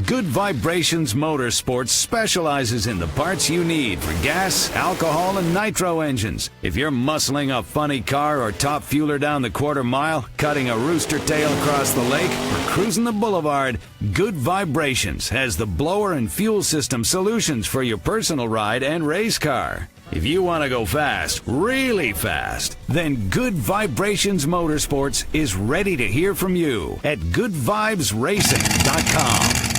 Good Vibrations Motorsports specializes in the parts you need for gas, alcohol, and nitro engines. If you're muscling a funny car or top fueler down the quarter mile, cutting a rooster tail across the lake, or cruising the boulevard, Good Vibrations has the blower and fuel system solutions for your personal ride and race car. If you want to go fast, really fast, then Good Vibrations Motorsports is ready to hear from you at goodvibesracing.com.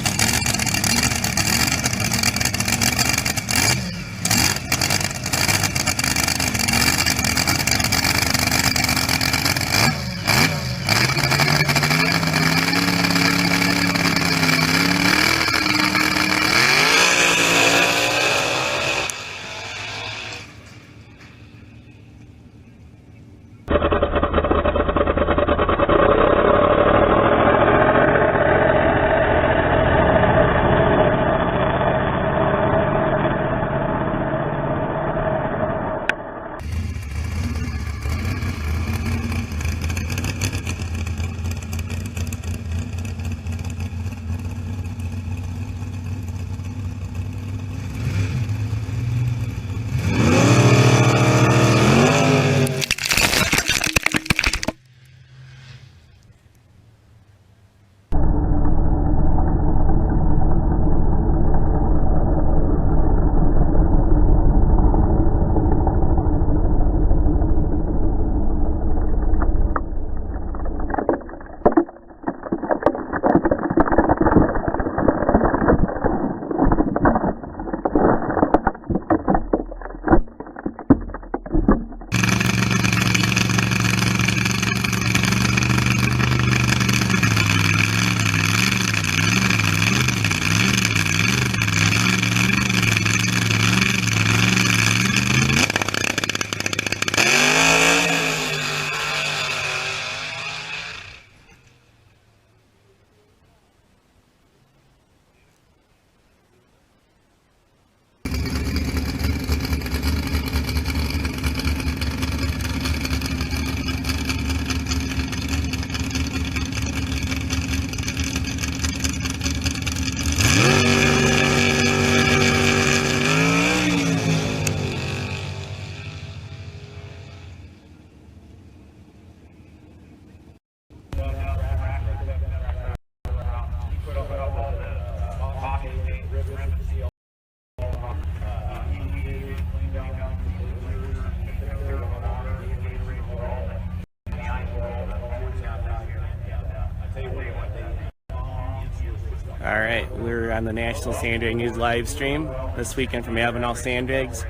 All right, we're on the National Sandbag News live stream this weekend from Avenel Sandbags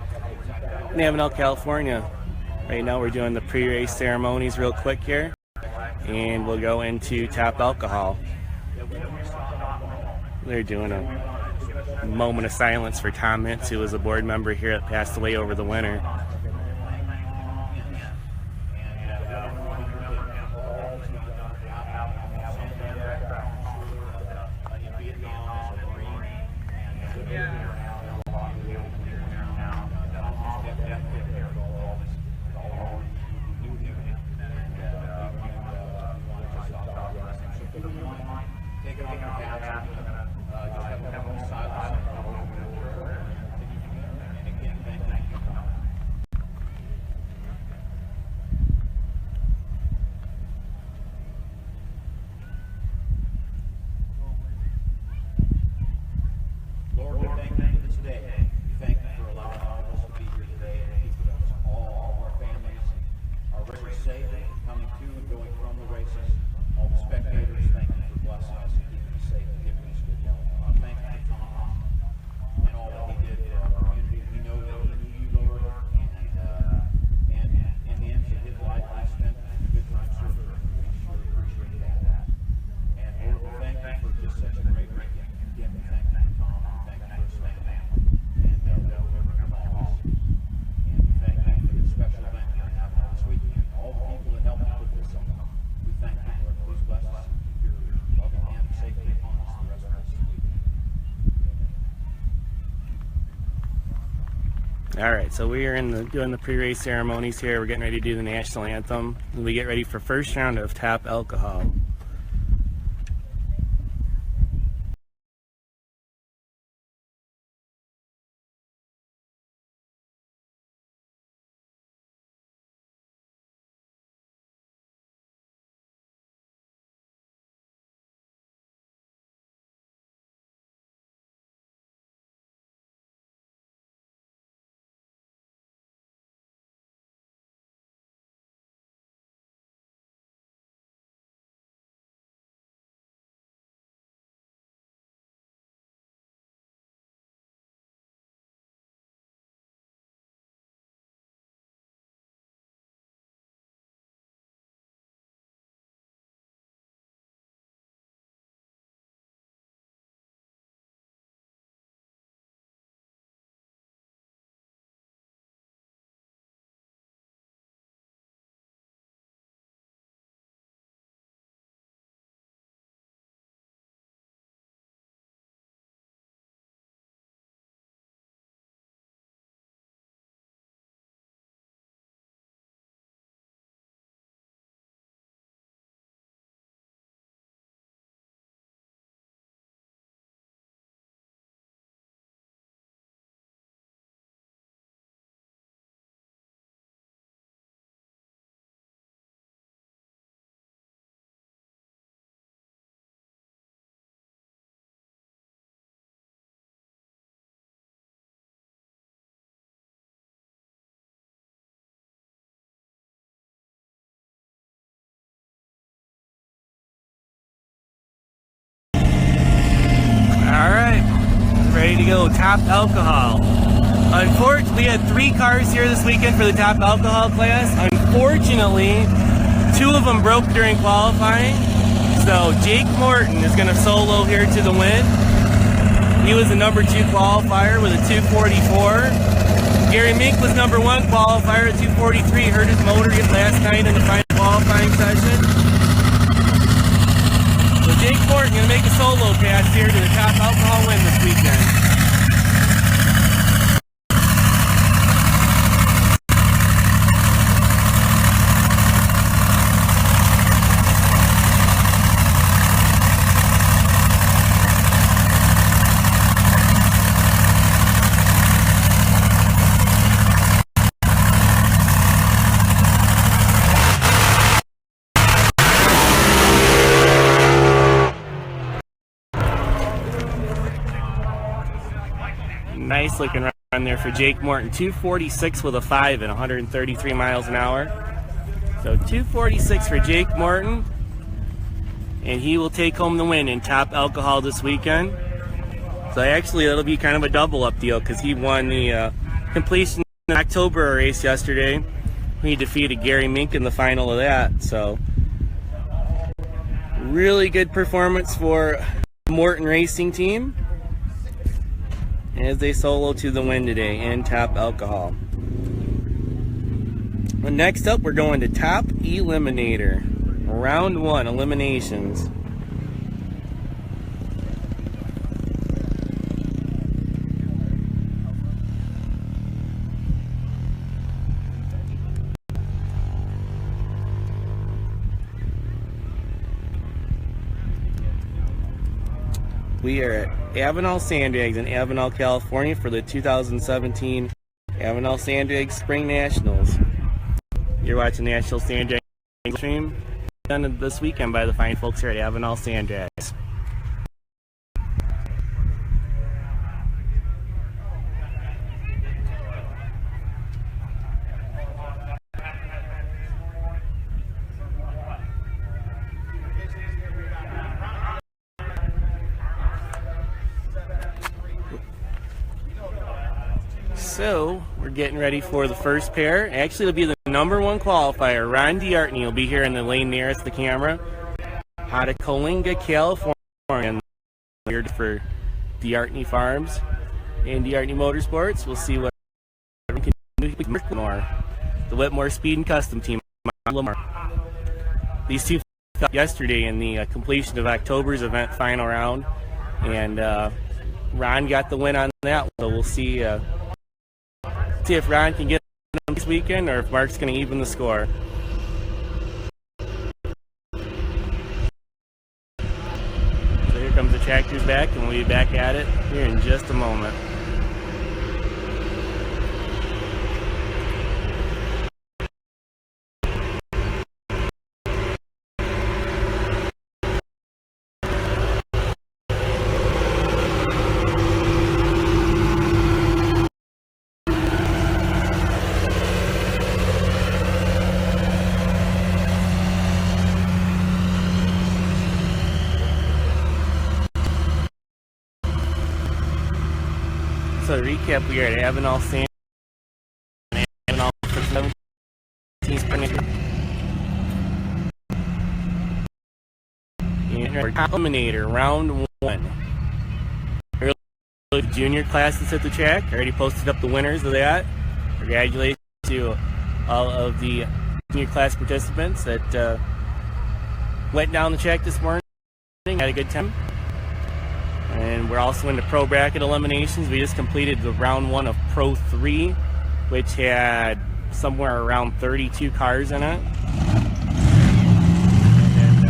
in Avenel, California. Right now we're doing the pre-race ceremonies real quick here, and we'll go into Top Alcohol. They're doing a moment of silence for Tom Mintz, who was a board member here that passed away over the winter. Lord, we thank you for this day. We thank you for allowing all of us to be here today and keeping us all of our families, our races safe, coming to and going from the races. All the spectators, thank you for blessing us and keeping us safe and giving us good health. Thank you for Tom and all that he did for our community. We know that he knew you, Lord, and in the end of his life, he spent a good time serving. We sure appreciate that. And Lord, we thank you for just such a great weekend. Again, we thank you for Tom. Thank you for standing and delivering our calls. And we thank you for this special event here in Avenel this weekend. All the people that helped put this on. We thank you, Lord. Please bless us. Keep your loving hand safely upon us the rest of this weekend. All right, so we are doing the pre-race ceremonies here. We're getting ready to do the national anthem. And we get ready for first round of Top Alcohol. go, top alcohol. Unfortunately, we had 3 cars here this weekend for the top alcohol class. Unfortunately, 2 of them broke during qualifying. So Jake Morton is going to solo here to the win. He was the number 2 qualifier with a 244. Gary Mink was number 1 qualifier at 243. Hurt his motor last night in the final qualifying session. So Jake Morton going to make a solo pass here to the top alcohol win this weekend. Nice looking run there for Jake Morton. 246 with a 5 and 133 miles an hour. So 246 for Jake Morton. And he will take home the win in top alcohol this weekend. So actually it'll be kind of a double up deal because he won the completion in the October race yesterday. He defeated Gary Mink in the final of that. So really good performance for the Morton Racing team as they solo to the win today in top alcohol. Well, next up, we're going to top eliminator, round 1 eliminations. We are at Avenal Sandbags in Avenal, California for the 2017 Avenal Sandbags Spring Nationals. You're watching National Sandbags stream done this weekend by the fine folks here at Avenal Sandbags. So, we're getting ready for the first pair. Actually, it'll be the number 1 qualifier. Ron DeArtney will be here in the lane nearest the camera. Out of Coalinga, California. Here for DeArtney Farms and DeArtney Motorsports. We'll see what we can do with Whitmore. The Whitmore Speed and Custom team. These two yesterday in the completion of October's event final round. And Ron got the win on that one. So we'll see if Ron can get them this weekend or if Mark's going to even the score. So here comes the tractors back, and we'll be back at it here in just a moment. So to recap, we are at Avenal Sand and Avenal for 17 spring. And our top eliminator, round 1. Early junior classes at the track. I already posted up the winners of that. Congratulations to all of the junior class participants that went down the track this morning. Had a good time. And we're also into Pro Bracket eliminations. We just completed the round 1 of Pro 3, which had somewhere around 32 cars in it. And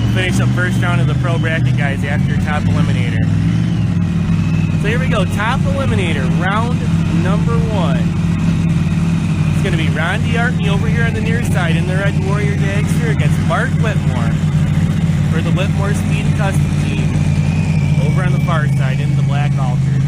we'll finish up first round of the Pro Bracket, guys, after top eliminator. So here we go, top eliminator, round number 1. It's going to be Ron DeArtney over here on the near side in the red Warrior Dragster against Mark Whitmore for the Whitmore Speed and Custom team. Over on the far side in the black Alter.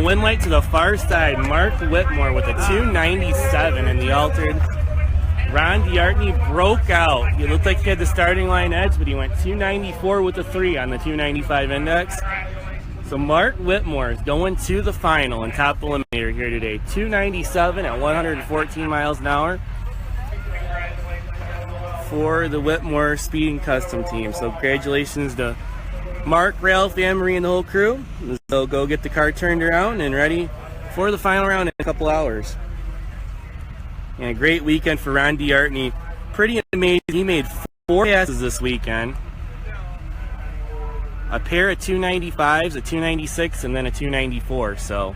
win light to the far side, Mark Whitmore with a 297 in the altered. Ron D'Artney broke out. He looked like he had the starting line edge, but he went 294 with a 3 on the 295 index. So Mark Whitmore is going to the final and top eliminator here today. 297 at 114 miles an hour for the Whitmore Speeding Custom Team. So congratulations to Mark, Ralph, Anne-Marie, and the whole crew. They'll go get the car turned around and ready for the final round in a couple hours. And a great weekend for Ron D'Artney. Pretty amazing. He made 4 passes this weekend. A pair of 295s, a 296, and then a 294. So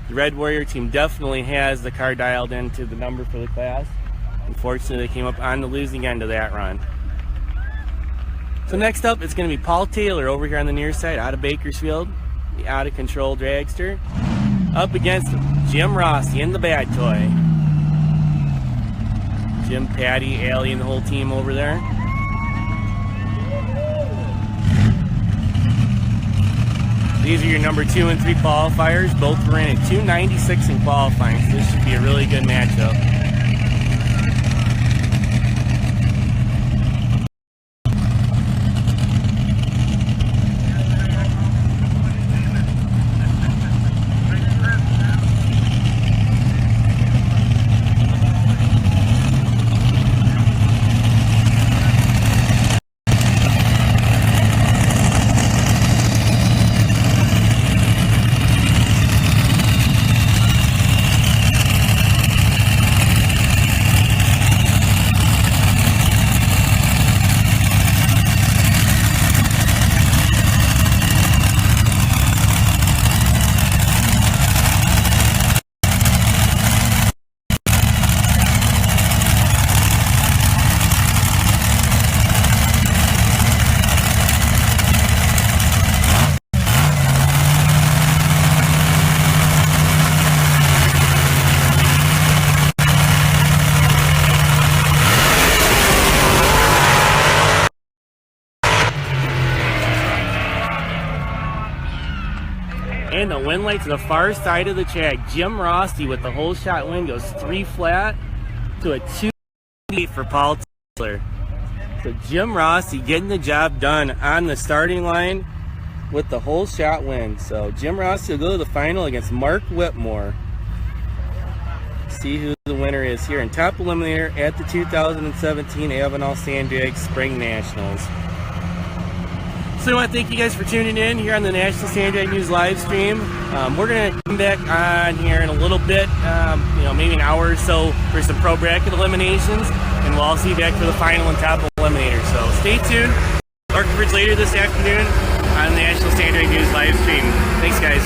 the Red Warrior team definitely has the car dialed into the number for the class. Unfortunately, they came up on the losing end of that run. So next up, it's going to be Paul Taylor over here on the near side out of Bakersfield, the out-of-control dragster, up against Jim Rossi in the bad toy. Jim, Patty, Allie, and the whole team over there. These are your number 2 and 3 qualifiers. Both were in at 296 in qualifying, so this should be a really good matchup. And the win light to the far side of the track. Jim Rossi with the whole shot win goes 3 flat to a 2-8 for Paul Taylor. So Jim Rossi getting the job done on the starting line with the whole shot win. So Jim Rossi will go to the final against Mark Whitmore. See who the winner is here in top eliminator at the 2017 Avenal Sand Drag Spring Nationals. So I want to thank you guys for tuning in here on the National Sand Drag News live stream. We're going to come back on here in a little bit, maybe an hour or so for some pro bracket eliminations, and we'll all see you back for the final and top eliminator. So stay tuned. Our coverage later this afternoon on the National Sand Drag News live stream. Thanks, guys.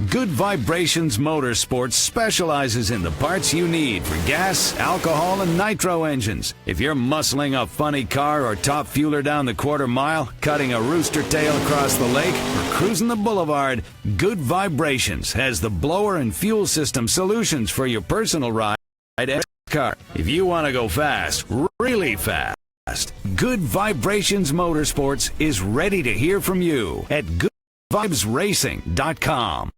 Good Vibrations Motorsports specializes in the parts you need for gas, alcohol, and nitro engines. If you're muscling a funny car or top fueler down the quarter mile, cutting a rooster tail across the lake, or cruising the boulevard, Good Vibrations has the blower and fuel system solutions for your personal ride and car. If you want to go fast, really fast, Good Vibrations Motorsports is ready to hear from you at goodvibesracing.com.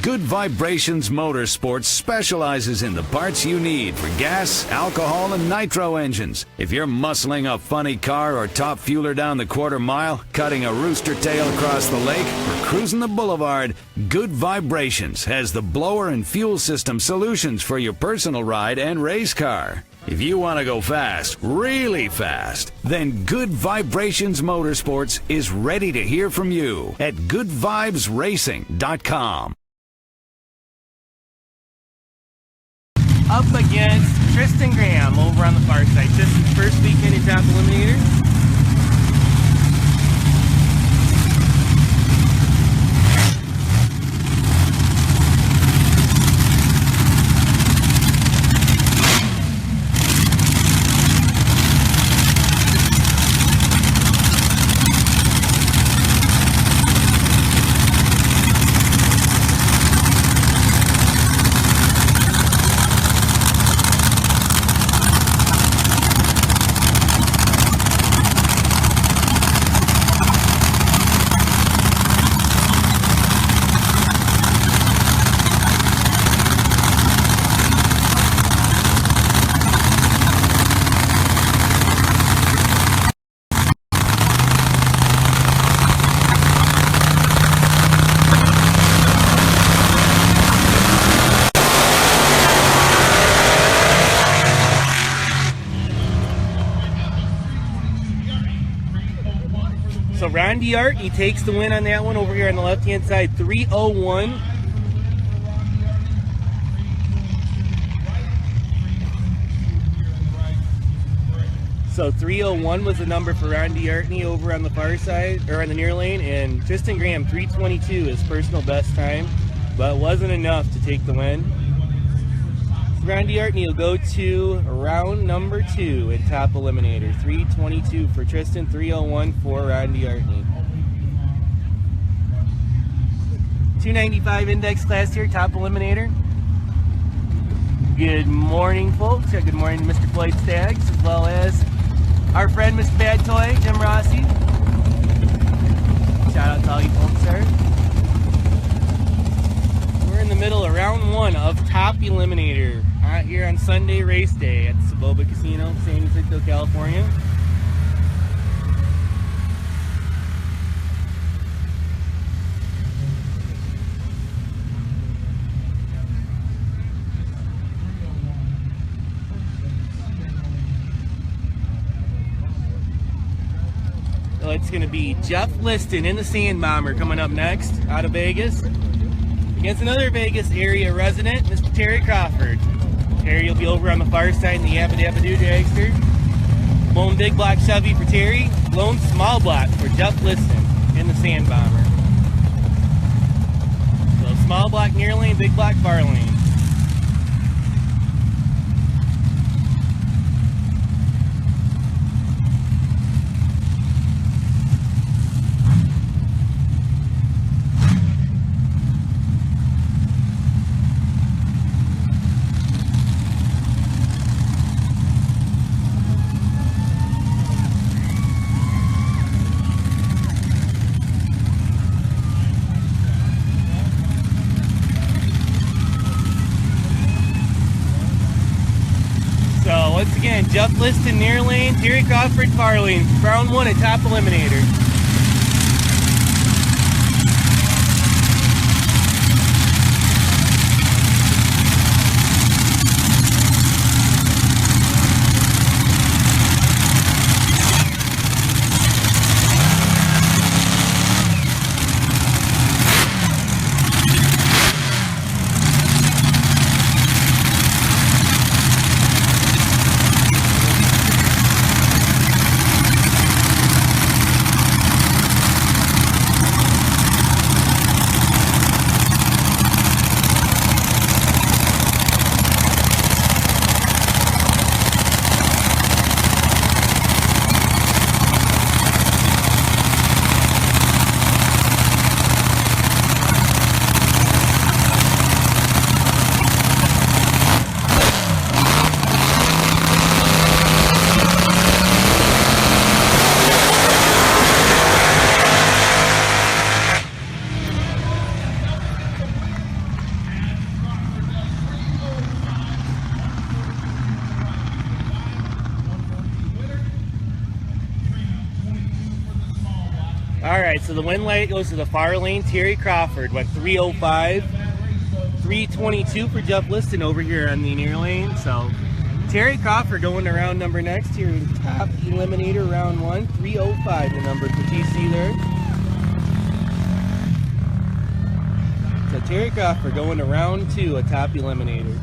Good Vibrations Motorsports specializes in the parts you need for gas, alcohol, and nitro engines. If you're muscling a funny car or top fueler down the quarter mile, cutting a rooster tail across the lake, or cruising the boulevard, Good Vibrations has the blower and fuel system solutions for your personal ride and race car. If you want to go fast, really fast, then Good Vibrations Motorsports is ready to hear from you at goodvibesracing.com. Up against Tristan Graham over on the far side. Tristan's first weekend in Top Eliminator. So Ron Diart, he takes the win on that one over here on the left-hand side, 3:01. So 3:01 was the number for Ron Diartney over on the far side, or on the near lane, and Tristan Graham, 3:22, his personal best time, but wasn't enough to take the win. Ron Diartney will go to round number 2 in Top Eliminator. 3:22 for Tristan, 3:01 for Ron Diartney. 295 index class here, Top Eliminator. Good morning, folks. Good morning, Mr. Floyd Staggs, as well as our friend, Mr. Bad Toy, Jim Rossi. Shout out to all you folks there. We're in the middle of round 1 of Top Eliminator out here on Sunday race day at the Saboba Casino, San Francisco, California. So it's going to be Jeff Liston in the Sand Bomber coming up next out of Vegas against another Vegas area resident, Mr. Terry Crawford. Terry will be over on the far side in the Yabba Dabba Doo Dragster. Lone big block Chevy for Terry, lone small block for Jeff Liston in the Sand Bomber. So small block near lane, big block far lane. Once again, Jeff Liston near lane, Terry Crawford far lane. Round 1 at Top Eliminator. right, so the win light goes to the far lane. Terry Crawford went 3:05, 3:22 for Jeff Liston over here on the near lane. So Terry Crawford going to round number next here in top eliminator round 1, 3:05 the number for TC there. So Terry Crawford going to round 2, a top eliminator.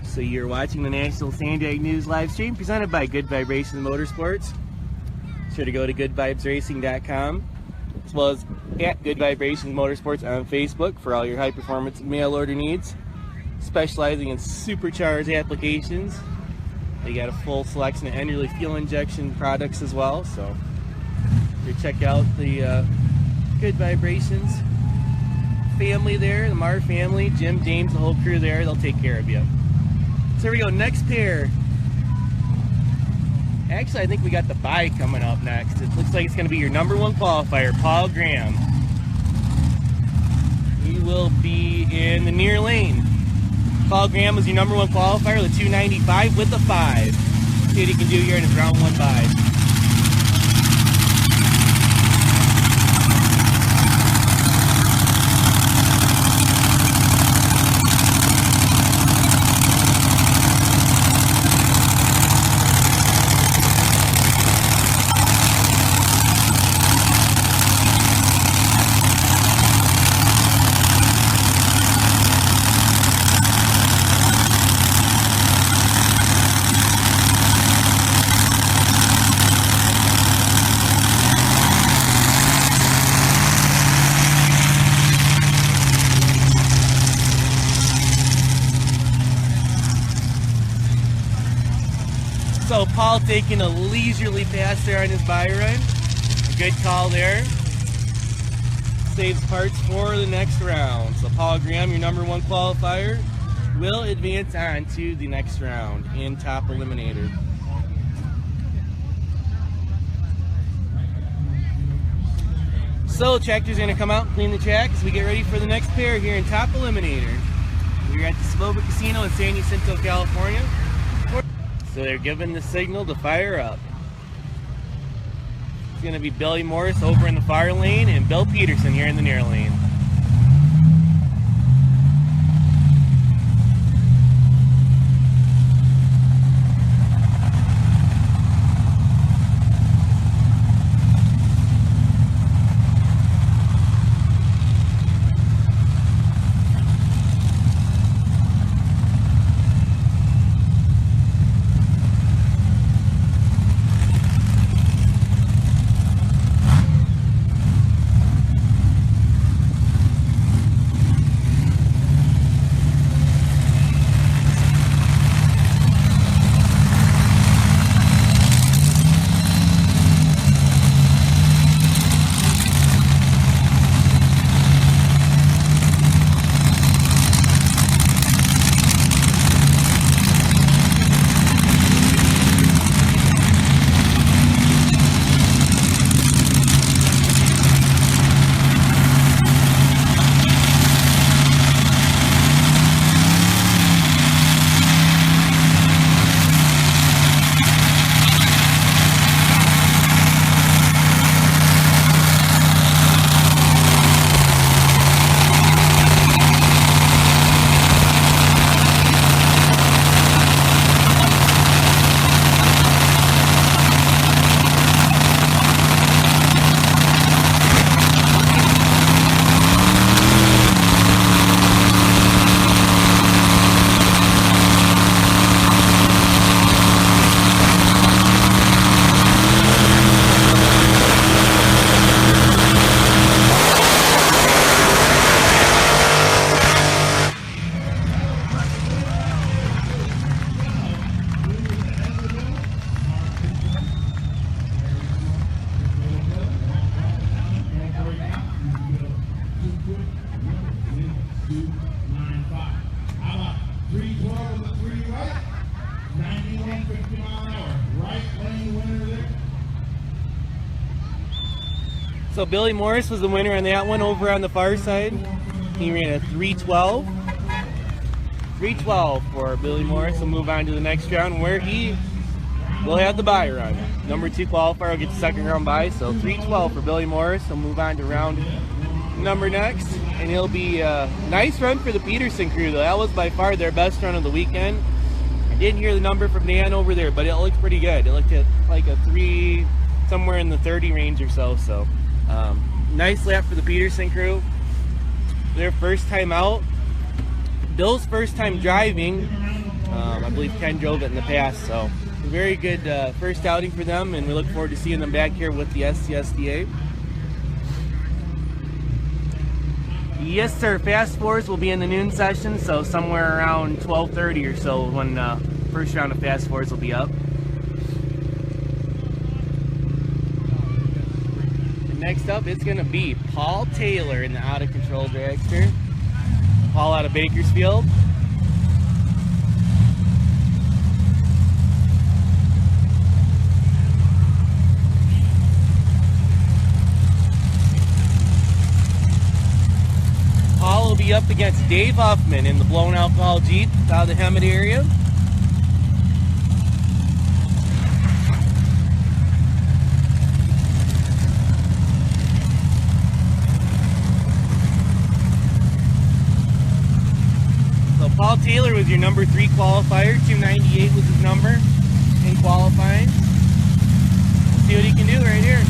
So you're watching the National Sand Drag News live stream presented by Good Vibrations Motorsports. Be sure to go to goodvibesracing.com as well as at Good Vibrations Motorsports on Facebook for all your high performance mail order needs. Specializing in supercharged applications. They got a full selection of Enderley fuel injection products as well. So you check out the Good Vibrations family there, the Mar family, Jim, James, the whole crew there. They'll take care of you. So here we go, next pair. Actually, I think we got the bye coming up next. It looks like it's going to be your number 1 qualifier, Paul Graham. He will be in the near lane. Paul Graham is your number 1 qualifier, the 295 with the 5. See what he can do here in his round 1 bye. So Paul taking a leisurely pass there on his bye run. A good call there. Saves parts for the next round. So Paul Graham, your number 1 qualifier, will advance on to the next round in top eliminator. So tractor's going to come out and clean the track as we get ready for the next pair here in top eliminator. We're at the Svoboda Casino in San Jacinto, California. So they're giving the signal to fire up. It's going to be Billy Morris over in the far lane and Bill Peterson here in the near lane. So Billy Morris was the winner on that one over on the far side. He ran a 3:12. 3:12 for Billy Morris. We'll move on to the next round where he will have the bye run. Number 2 qualifier will get the second round bye. So 3:12 for Billy Morris. We'll move on to round number next. And it'll be a nice run for the Peterson crew, though. That was by far their best run of the weekend. I didn't hear the number from Dan over there, but it looked pretty good. It looked at like a 3, somewhere in the 30 range or so. So nice lap for the Peterson crew. Their first time out. Bill's first time driving. I believe Ken drove it in the past, so a very good first outing for them, and we look forward to seeing them back here with the SCSDA. Yes, sir. Fast Fours will be in the noon session, so somewhere around 12:30 or so when first round of Fast Fours will be up. And next up, it's going to be Paul Taylor in the Out of Control dragster. Paul out of Bakersfield. Paul will be up against Dave Huffman in the blown alcohol Jeep out of the Hemet area. So Paul Taylor was your number 3 qualifier. 298 was his number in qualifying. Let's see what he can do right here.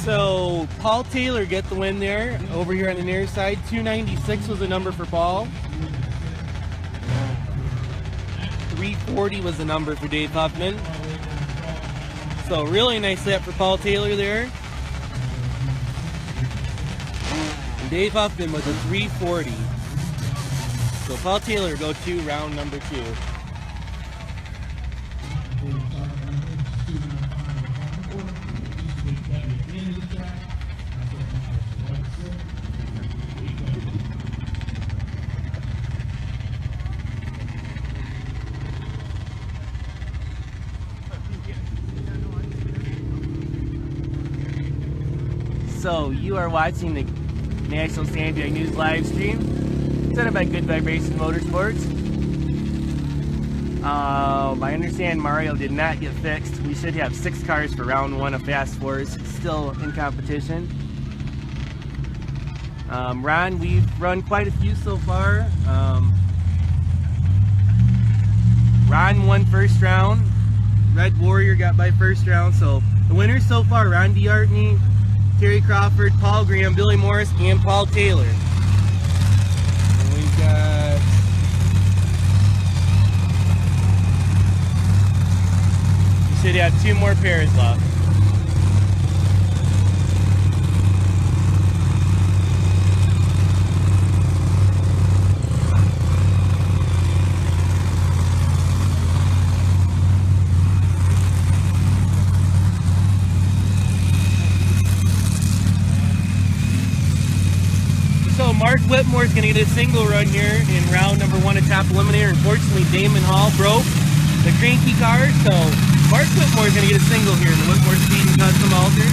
So Paul Taylor get the win there over here on the near side. 296 was the number for Paul. 340 was the number for Dave Huffman. So really nice lap for Paul Taylor there. And Dave Huffman was a 340. So Paul Taylor go to round number 2. So you are watching the National San Diego News live stream presented by Good Vibrations Motorsports. I understand Mario did not get fixed. We should have 6 cars for round 1 of Fast Fours still in competition. Ron, we've run quite a few so far. Ron won first round. Red Warrior got by first round. So the winners so far, Ron DeArtney, Terry Crawford, Paul Graham, Billy Morris, and Paul Taylor. And we've got we should have 2 more pairs left. Mark Whitmore is going to get a single run here in round number 1 at Top Eliminator. Unfortunately, Damon Hall broke the cranky car, so Mark Whitmore is going to get a single here in the Whitmore Speed and Custom Alter.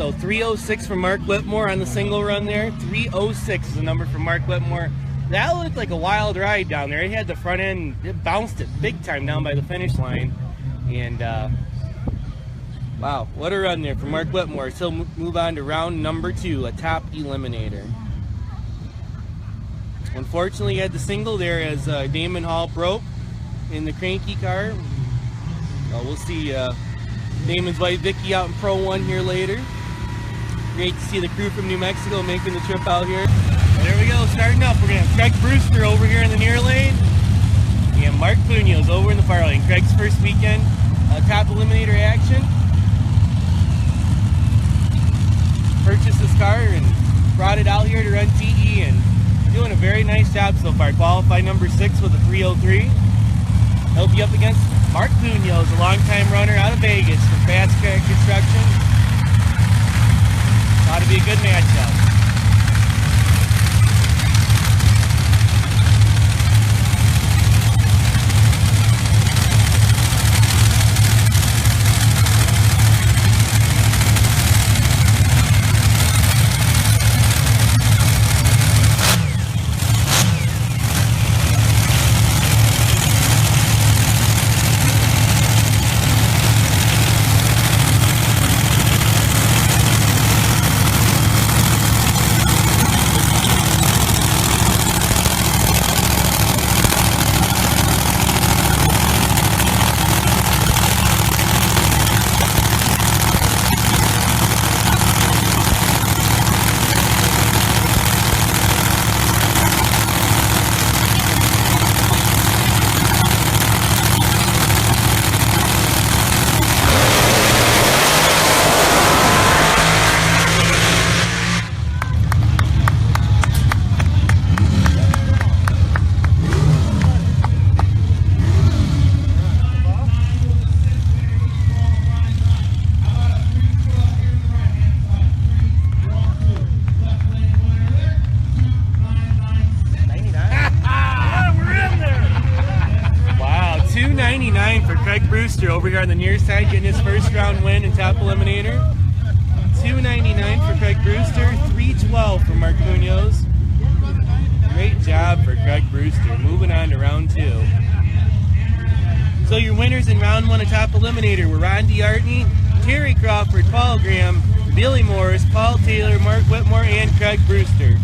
So 306 from Mark Whitmore on the single run there. 306 is the number for Mark Whitmore. That looked like a wild ride down there. It had the front end, it bounced it big time down by the finish line. And wow, what a run there for Mark Whitmore. So he'll move on to round number 2, a top eliminator. Unfortunately, he had the single there as Damon Hall broke in the cranky car. We'll see Damon's wife Vicky out in Pro 1 here later. Great to see the crew from New Mexico making the trip out here. There we go, starting up. We're going to have Craig Brewster over here in the near lane. And Mark Munoz over in the far lane. Craig's first weekend top eliminator action. Purchased this car and brought it out here to run TE, and doing a very nice job so far. Qualified number 6 with a 303. He'll be up against Mark Munoz, a longtime runner out of Vegas for Fast Track Construction. Ought to be a good matchup. Over here on the near side, getting his first round win in top eliminator. $299 for Craig Brewster, $312 for Mark Munoz. Great job for Craig Brewster. Moving on to round 2. So your winners in round 1 of top eliminator were Ron DeArtney, Terry Crawford, Paul Graham, Billy Morris, Paul Taylor, Mark Whitmore, and Craig Brewster.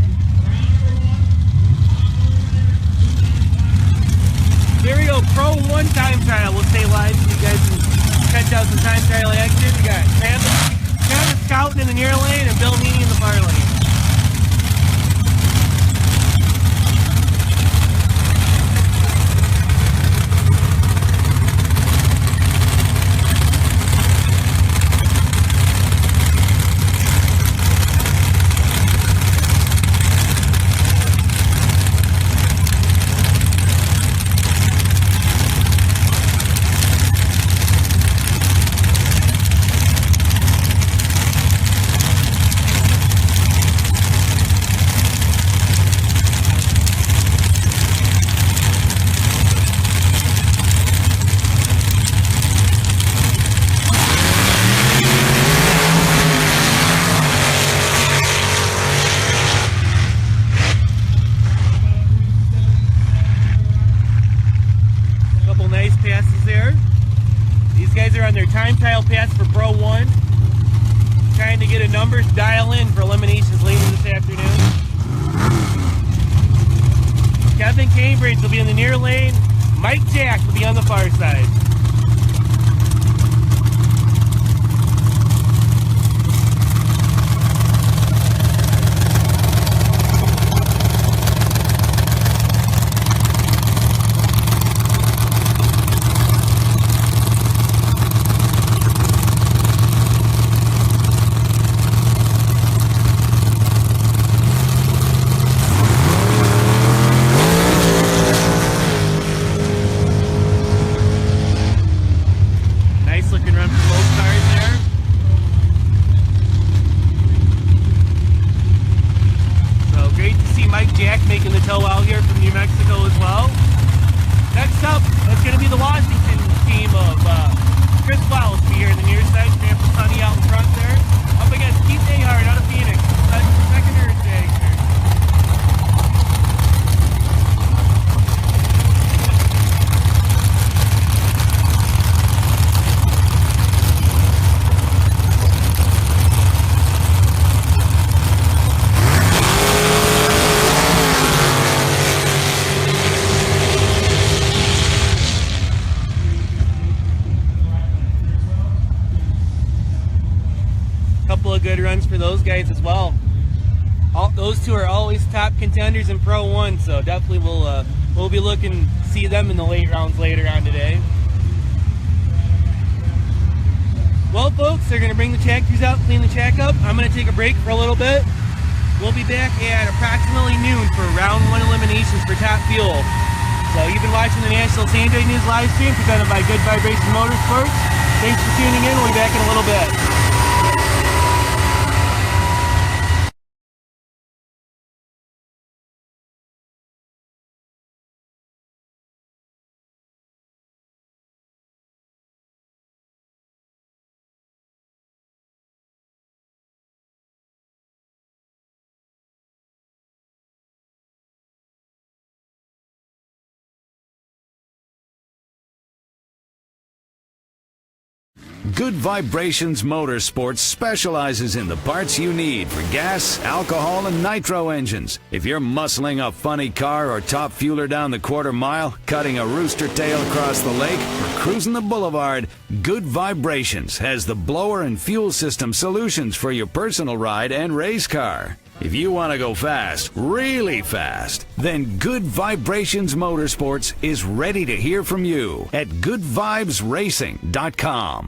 There we go, Pro 1 time trial. We'll stay live so you guys can catch out some time trial action. We got Travis Scouten in the near lane and Bill Meany in the far lane. Time trial pass for Pro 1. Trying to get a number to dial in for eliminations later this afternoon. Kevin Cambridge will be in the near lane. Mike Jack will be on the far side. couple of good runs for those guys as well. Those two are always top contenders in Pro 1, so definitely we'll be looking to see them in the late rounds later on today. Well, folks, they're going to bring the track crews out, clean the track up. I'm going to take a break for a little bit. We'll be back at approximately noon for round 1 eliminations for Top Fuel. So you've been watching the National Sand Drag News live stream presented by Good Vibration Motorsports. Thanks for tuning in. We'll be back in a little bit. Good Vibrations Motorsports specializes in the parts you need for gas, alcohol, and nitro engines. If you're muscling a funny car or top fueler down the quarter mile, cutting a rooster tail across the lake, or cruising the boulevard, Good Vibrations has the blower and fuel system solutions for your personal ride and race car. If you want to go fast, really fast, then Good Vibrations Motorsports is ready to hear from you at goodvibesracing.com.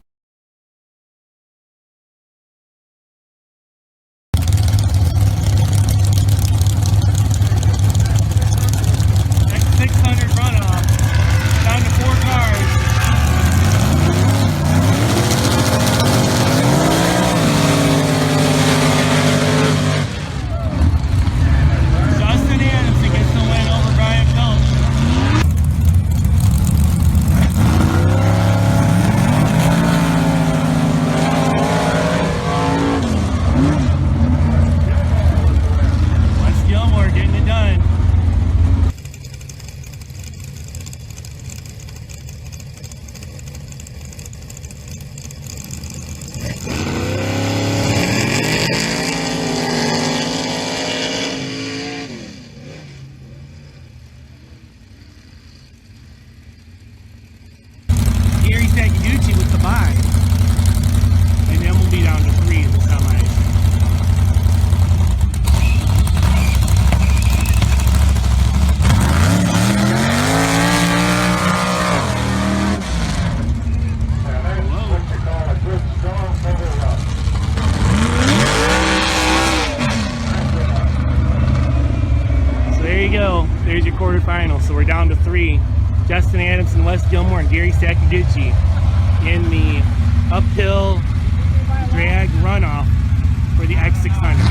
With the bye, and then we'll be down to 3 in the semis. So there you go. There's your quarterfinal. So we're down to 3. Justin Adamson, Wes Gilmore, and Gary Sakaguchi in the uphill drag runoff for the X600.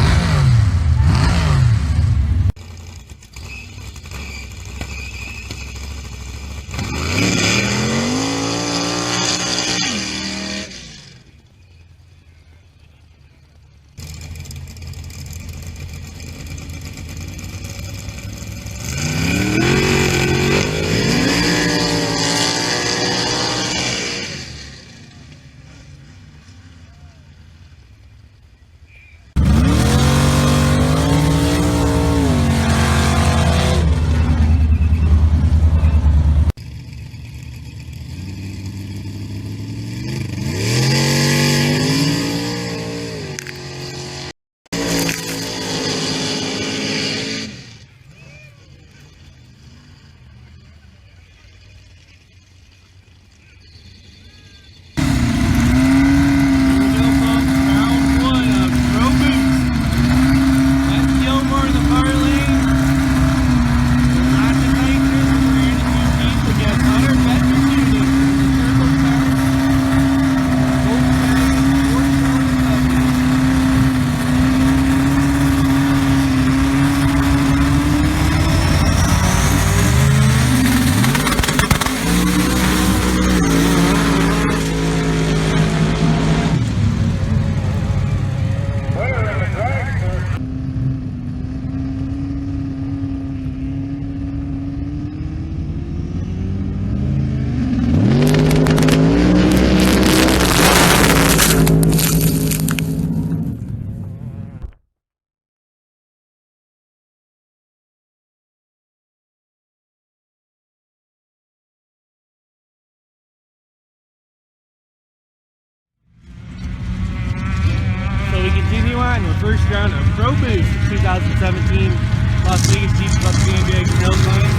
first round of Pro Boost 2017 Las Vegas Jeep Club Sand Drags Hill Climb.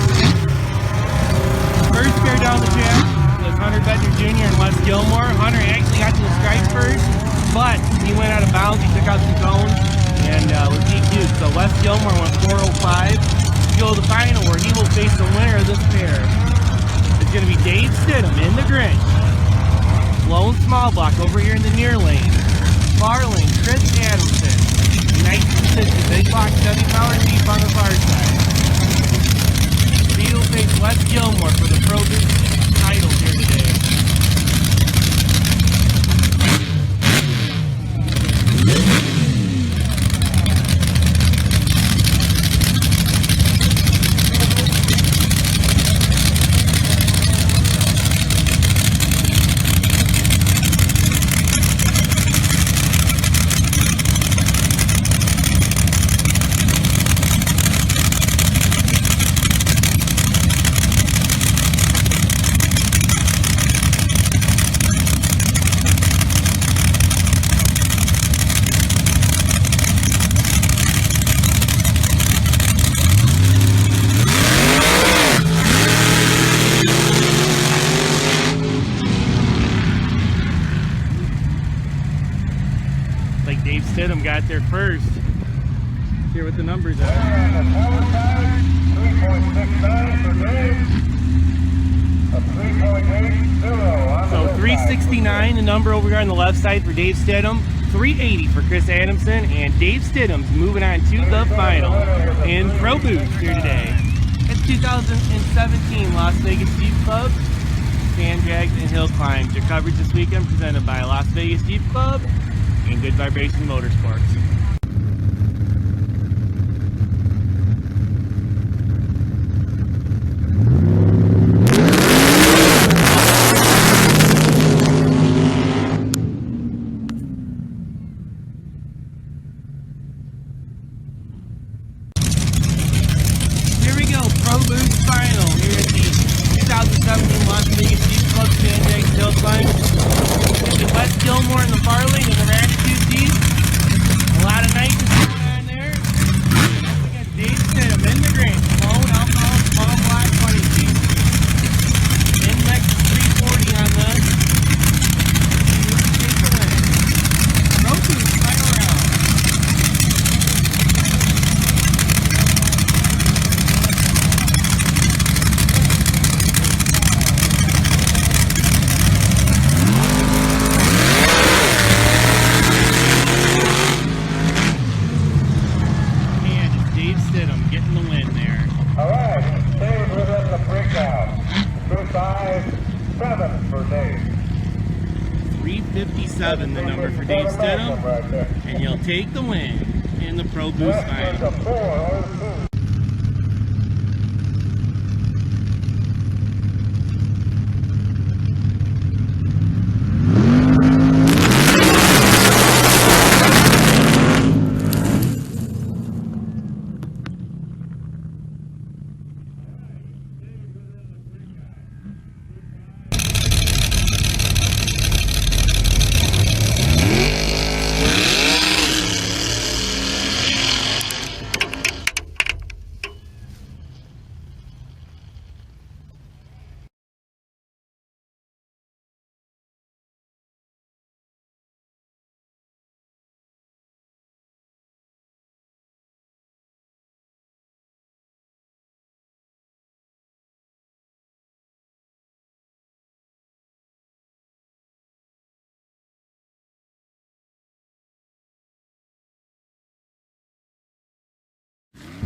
First pair down the track was Hunter Bedner Jr. and Wes Gilmore. Hunter actually got to the stripe first, but he went out of bounds. He took out some cones and was DQ'd. So Wes Gilmore went 405 to go to the final, where he will face the winner of this pair. It's going to be Dave Stidham in the Grinch. Lone Small Block over here in the near lane. Far lane, Chris Adamson. 1960 big block, 70 power Jeep on the far side. He will face Wes Gilmore for the Pro Boost title here today. Like Dave Stidham got there first. Let's hear what the numbers are. So 369, the number over here on the left side for Dave Stidham. 380 for Chris Adamson, and Dave Stidham's moving on to the final in Pro Boost here today. It's 2017 Las Vegas Jeep Club Sand Drags and Hill Climbs. Your coverage this weekend presented by Las Vegas Jeep Club and Good Vibration Motorsports. Here we go, Pro Boost final here at the 2017 Las Vegas Jeep Club Sand Drags Hill Climbs. Wes Gilmore in the far lane in the Ratitude Jeep. A lot of nice going on there. We got Dave Stidham in the Grinch. Lone Alcohol Small Block 20 Jeep. Index 340 on this. Take the win. Pro Boost final round. Getting the win there. All right, Dave within the breakout. 257 for Dave. 357 the number for Dave Stidham, and he'll take the win in the Pro Boost final.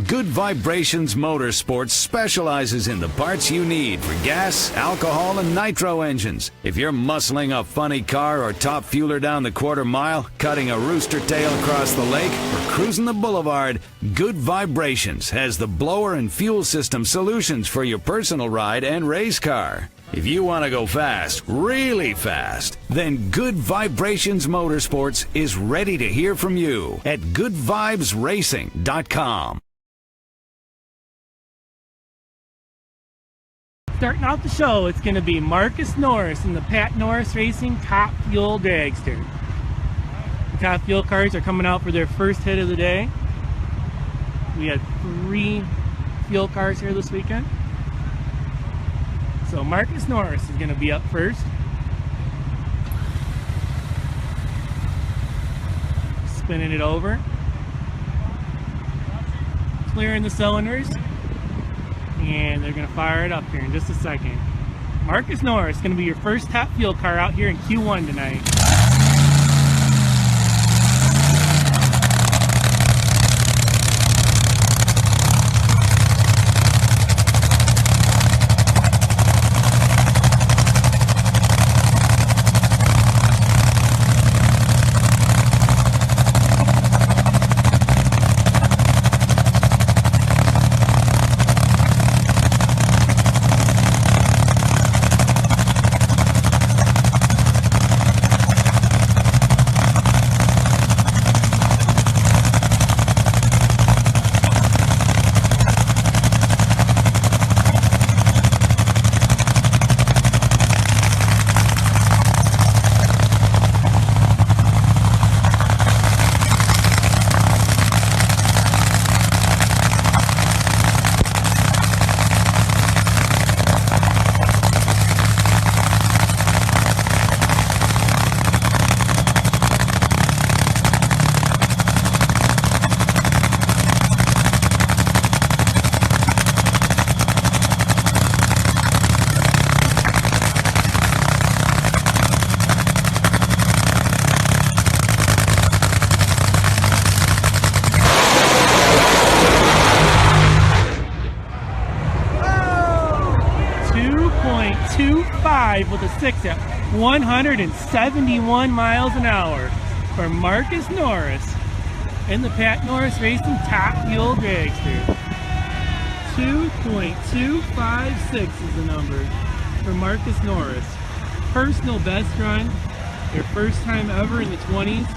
Good Vibrations Motorsports specializes in the parts you need for gas, alcohol, and nitro engines. If you're muscling a funny car or top fueler down the quarter mile, cutting a rooster tail across the lake, or cruising the boulevard, Good Vibrations has the blower and fuel system solutions for your personal ride and race car. If you want to go fast, really fast, then Good Vibrations Motorsports is ready to hear from you at goodvibesracing.com. Starting out the show, it's going to be Marcus Norris in the Pat Norris Racing Top Fuel Dragster. Top Fuel cars are coming out for their first hit of the day. We had 3 fuel cars here this weekend. So Marcus Norris is going to be up first. Spinning it over. Clearing the cylinders. And they're going to fire it up here in just a second. Marcus Norris is going to be your first Top Fuel car out here in Q1 tonight. With a 6 at 171 miles an hour for Marcus Norris in the Pat Norris Racing Top Fuel Dragster. 2.256 is the number for Marcus Norris. Personal best run, their first time ever in the 20s.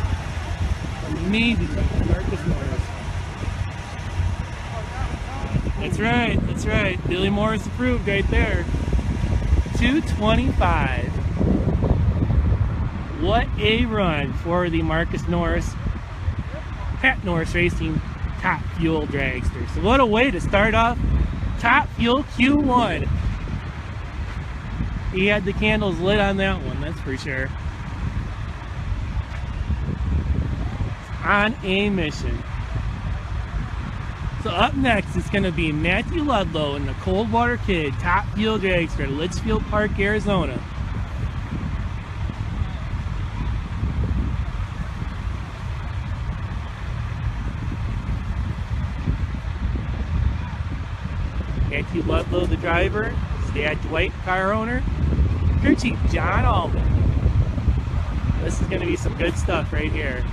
Amazing, Marcus Norris. That's right. Billy Morris approved right there. 225. What a run for the Marcus Norris Pat Norris Racing Top Fuel Dragster. So what a way to start off Top Fuel Q1. He had the candles lit on that one, that's for sure. On a mission. So up next is going to be Matthew Ludlow and the Coldwater Kid Top Fuel Dragster at Litchfield Park, Arizona. Matthew Ludlow, the driver. His dad, Dwight, car owner. Crew chief, John Alden. This is going to be some good stuff right here.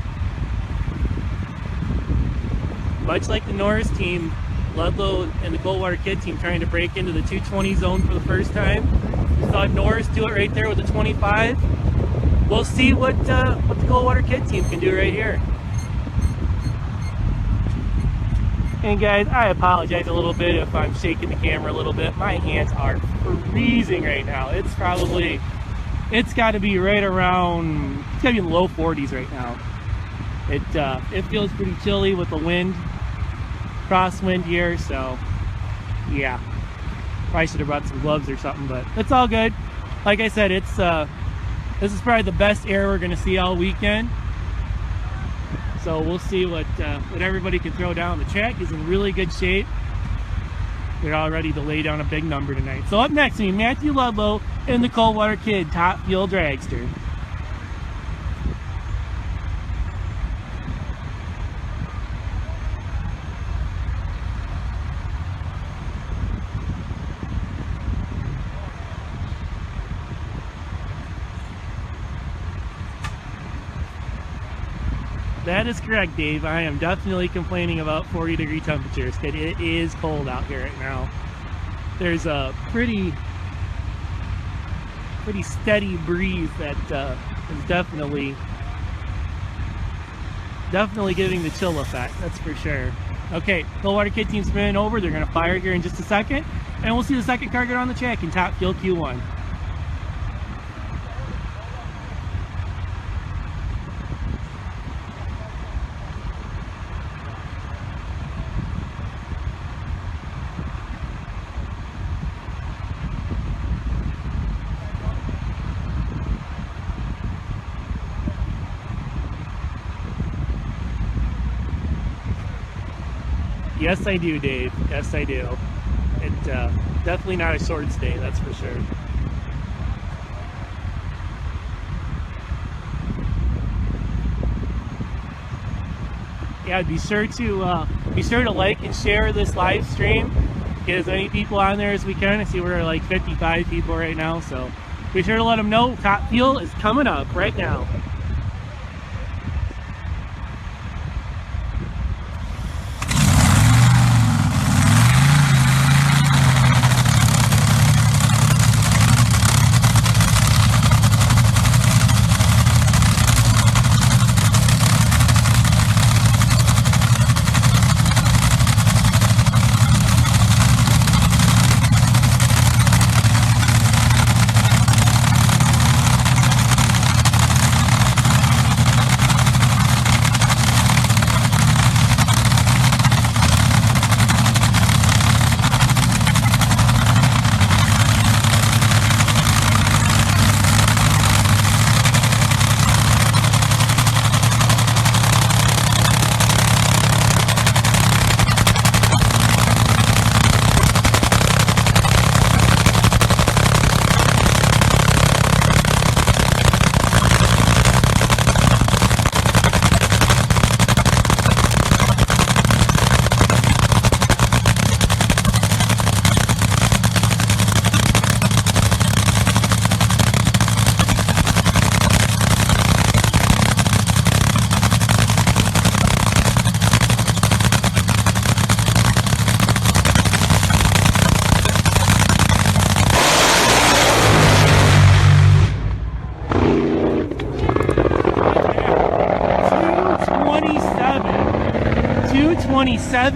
Much like the Norris team, Ludlow and the Coldwater Kid team trying to break into the 220 zone for the first time. We saw Norris do it right there with the 25. We'll see what the Coldwater Kid team can do right here. And guys, I apologize a little bit if I'm shaking the camera a little bit. My hands are freezing right now. It's got to be right around, it's got to be in the low 40s right now. It feels pretty chilly with the wind, crosswind here, so yeah, probably should have brought some gloves or something, but it's all good. Like I said, this is probably the best air we're going to see all weekend, so we'll see what everybody can throw down. The track is in really good shape. They're all ready to lay down a big number tonight. So up next, we have Matthew Ludlow and the Coldwater Kid Top Fuel Dragster. That is correct, Dave. I am definitely complaining about 40-degree temperatures. It is cold out here right now. There's a pretty steady breeze that is definitely giving the chill effect, that's for sure. Okay, Coldwater Kid team spinning over. They're going to fire here in just a second, and we'll see the second car get on the track in Top Fuel Q1. Yes, I do, Dave. Yes, I do. It definitely not a shorts day, that's for sure. Yeah, be sure to like and share this live stream. Get as many people on there as we can. I see we're like 55 people right now, so be sure to let them know Top Fuel is coming up right now.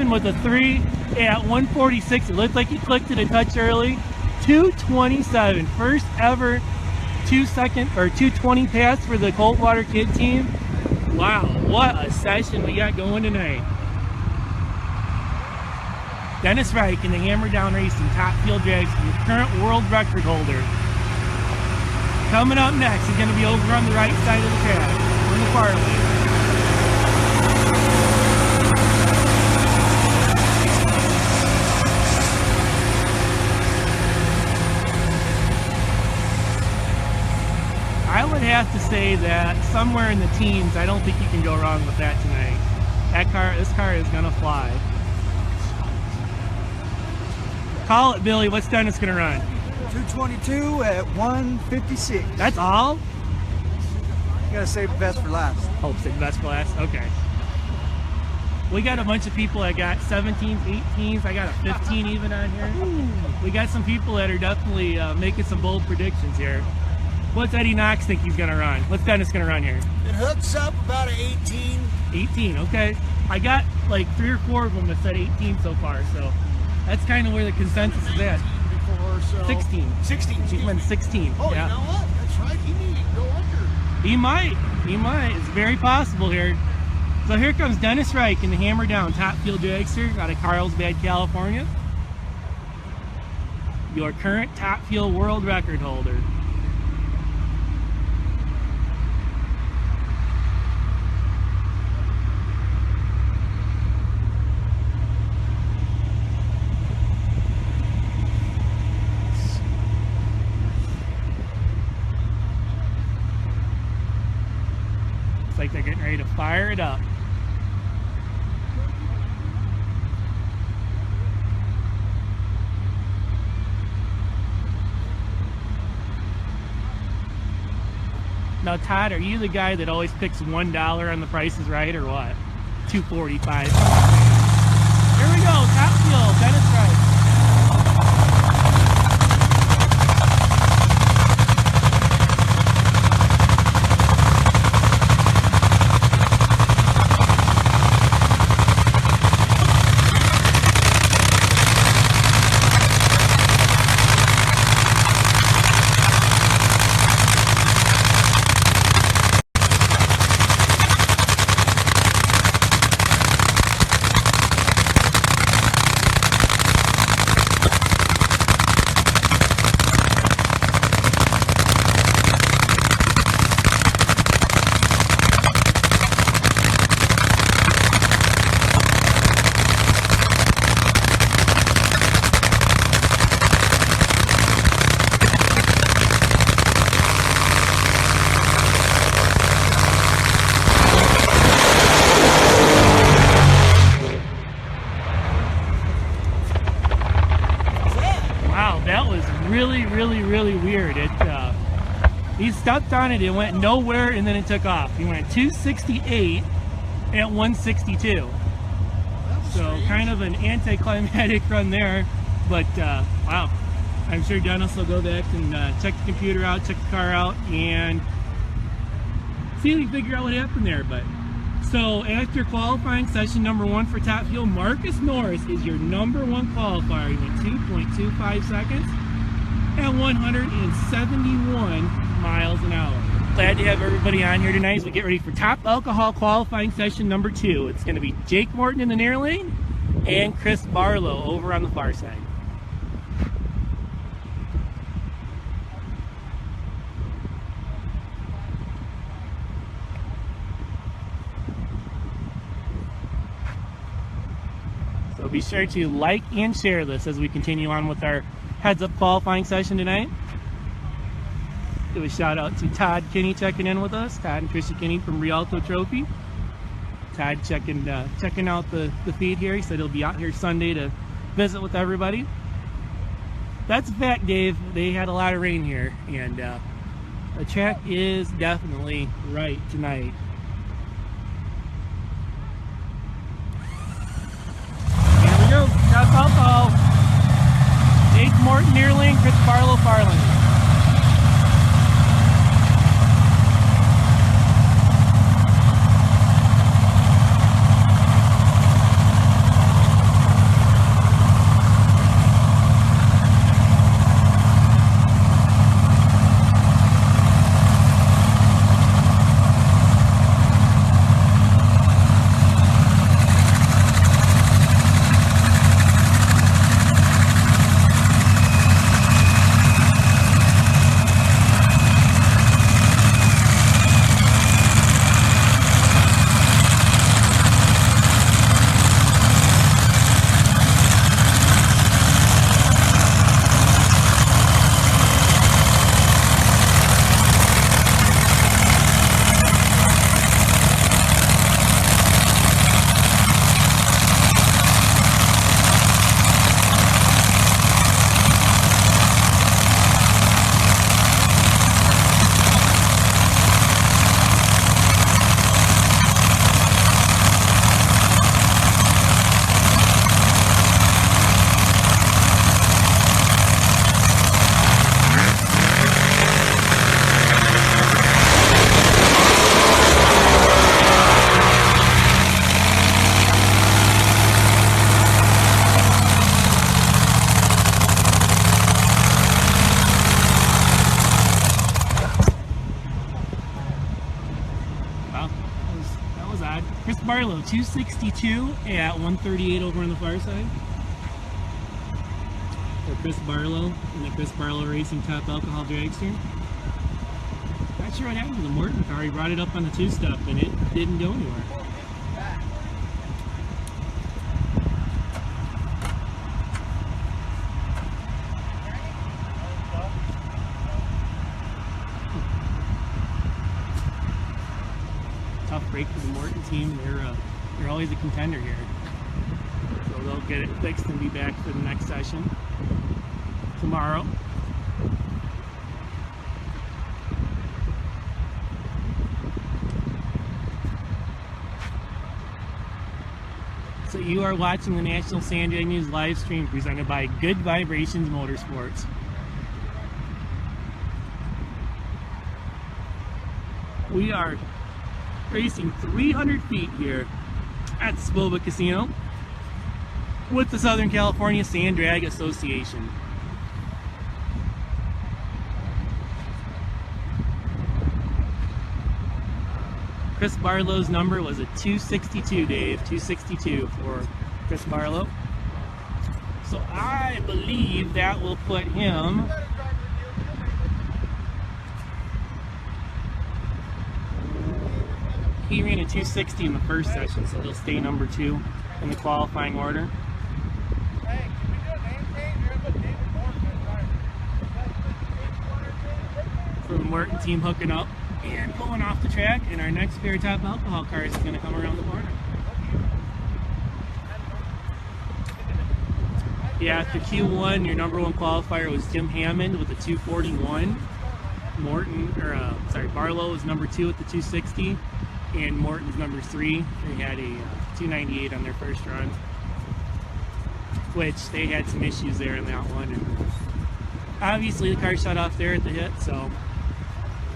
With a 3 at 146. It looked like he clicked it a touch early. 227, first ever 220 pass for the Coldwater Kid team. Wow, what a session we got going tonight. Dennis Reich in the Hammer Down Racing Top Fuel Drags, your current world record holder. Coming up next is going to be over on the right side of the track, in the far lane. I would have to say that somewhere in the teens, I don't think you can go wrong with that tonight. This car is gonna fly. Call it, Billy. What's Dennis gonna run? 222 at 156. That's all? You gotta save the best for last. Oh, save the best for last? Okay. We got a bunch of people that got 17s, 18s. I got a 15 even on here. We got some people that are definitely making some bold predictions here. What's Eddie Knox think he's going to run? What's Dennis going to run here? It hooks up about an 18. 18, okay. I got like 3 or 4 of them that said 18 so far, so that's kind of where the consensus is at. Before, so 16. 16. He's went 16. Oh, yeah. You know what? That's right. He needed to go under. He might. It's very possible here. So here comes Dennis Reich in the Hammer Down Top Fuel Dragster out of Carlsbad, California. Your current Top Fuel world record holder. Like they're getting ready to fire it up. Now, Todd, are you the guy that always picks $1 on the Price is Right, or what? $2.45. Here we go, Top Fuel, Dennis Reich. stepped on it, it went nowhere, and then it took off. He went 268 at 162. So kind of an anticlimactic run there, but wow. I'm sure Dennis will go back and check the computer out, check the car out, and see if we can figure out what happened there. But so after qualifying session number 1 for Top Fuel, Marcus Norris is your number 1 qualifier. He went 2.25 seconds at 171 miles an hour. Glad to have everybody on here tonight as we get ready for Top Alcohol qualifying session number 2. It's going to be Jake Morton in the near lane and Chris Barlow over on the far side. So be sure to like and share this as we continue on with our heads-up qualifying session tonight. Give a shout out to Todd Kinney checking in with us. Todd and Tricia Kinney from Rialto Trophy. Todd checking out the feed here. He said he'll be out here Sunday to visit with everybody. That's a fact, Dave. They had a lot of rain here, and the track is definitely right tonight. Here we go. Top Alcohol. Jake Morton near lane, Chris Barlow far lane. Chris Barlow, 262 at 138 over on the far side. For Chris Barlow in the Chris Barlow Racing Top Alcohol Dragster. Not sure what happened to the Morton car. He brought it up on the two-step and it didn't go anywhere. Tough break for the Morton team. They're always a contender here. So they'll get it fixed and be back for the next session tomorrow. So you are watching the National Sand Drag News live stream presented by Good Vibrations Motorsports. We are racing 300 feet here at Spoba Casino with the Southern California Sand Drag Association. Chris Barlow's number was a 262, Dave. 262 for Chris Barlow. So I believe that will put him he ran a 260 in the first session, so he'll stay number 2 in the qualifying order. For the Morton team hooking up and pulling off the track, and our next pair of Top Alcohol cars is going to come around the corner. Yeah, after Q1, your number 1 qualifier was Jim Hammond with a 241. Barlow is number 2 at the 260, and Morton's number 3. They had a 298 on their first run, which they had some issues there in that one. And obviously the car shut off there at the hit, so,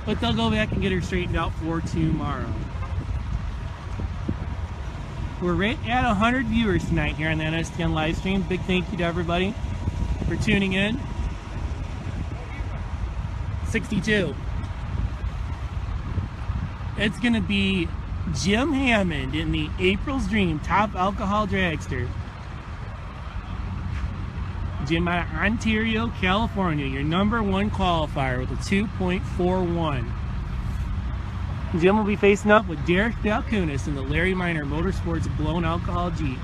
but they'll go back and get her straightened out for tomorrow. We're right at 100 viewers tonight here on the NSDN live stream. Big thank you to everybody for tuning in. 62. It's going to be Jim Hammond in the April's Dream Top Alcohol Dragster. Jim out of Ontario, California, your number 1 qualifier with a 2.41. Jim will be facing up with Derek Balkunis in the Larry Minor Motorsports Blown Alcohol Jeep.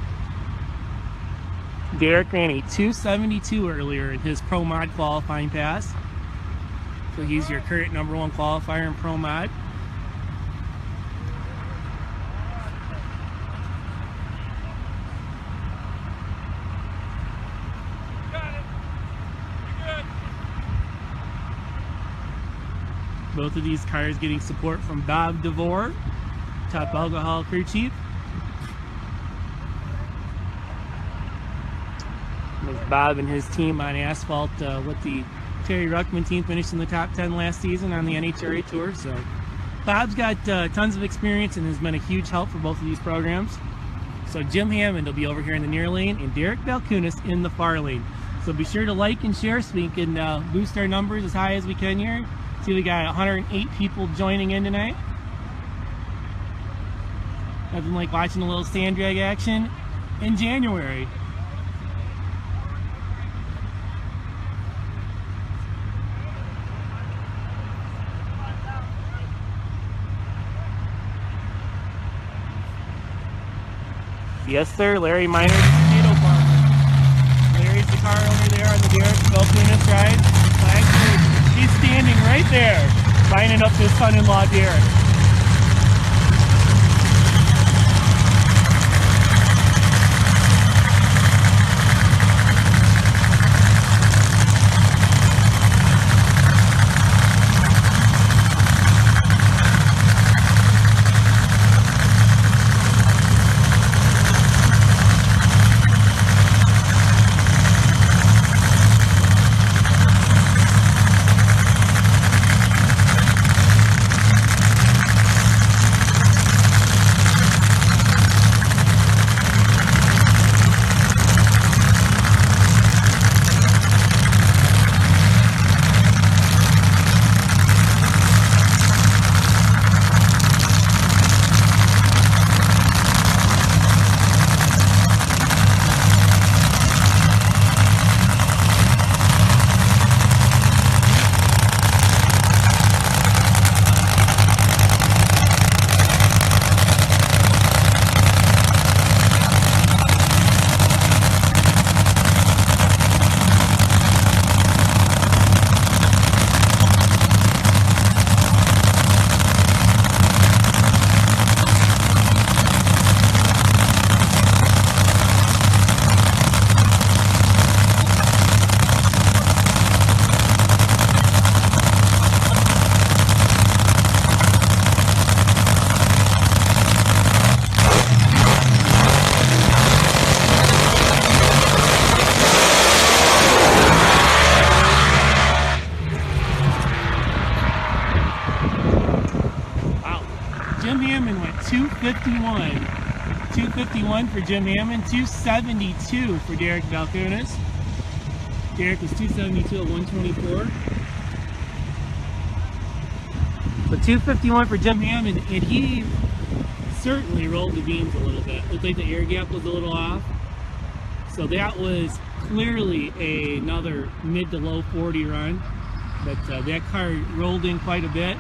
Derek ran a 272 earlier in his Pro Mod qualifying pass. So he's your current number 1 qualifier in Pro Mod. Both of these cars getting support from Bob DeVore, Top Alcohol crew chief. With Bob and his team on asphalt with the Terry Ruckman team finished in the top 10 last season on the NHRA Tour. So Bob's got tons of experience and has been a huge help for both of these programs. So Jim Hammond will be over here in the near lane and Derek Balkunis in the far lane. So be sure to like and share so we can boost our numbers as high as we can here. See, we got 108 people joining in tonight. Nothing like watching a little sand drag action in January. Yes, sir. Larry Minor's potato farmer. Larry's the car over there on the Derek Balkunis ride. He's standing right there, lining up his son-in-law, Derek. Jim Hammond went 251. 251 for Jim Hammond, 272 for Derek Balkunis. Derek was 272 at 124. But 251 for Jim Hammond, and he certainly rolled the beams a little bit. Looked like the air gap was a little off. So that was clearly another mid to low 40 run. But that car rolled in quite a bit.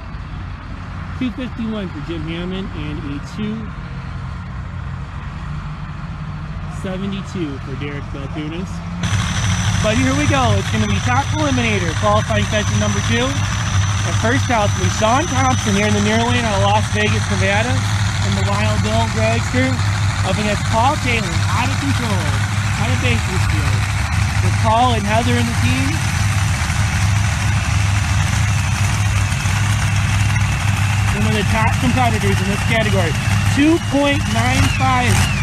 251 for Jim Hammond and a 272 for Derek Balkunis. But here we go. It's going to be top eliminator, qualifying session number 2. The first out will be Sean Thompson here in the near lane out of Las Vegas, Nevada, in the Wild Bill dragster, up against Paul Taylor, out of control, out of Bakersfield, with Paul and Heather in the team. one of the top competitors in this category. 2.95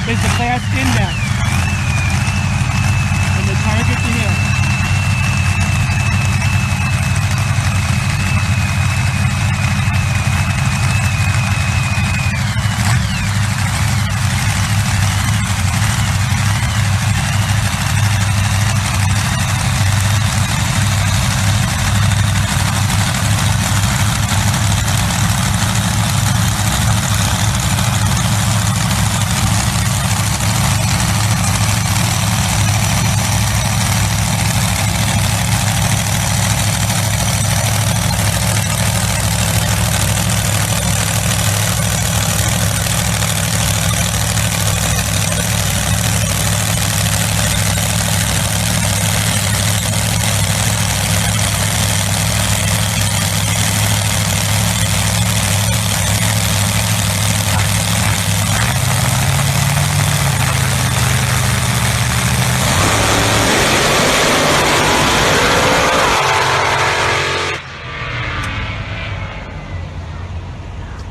is the class index. And the target to him.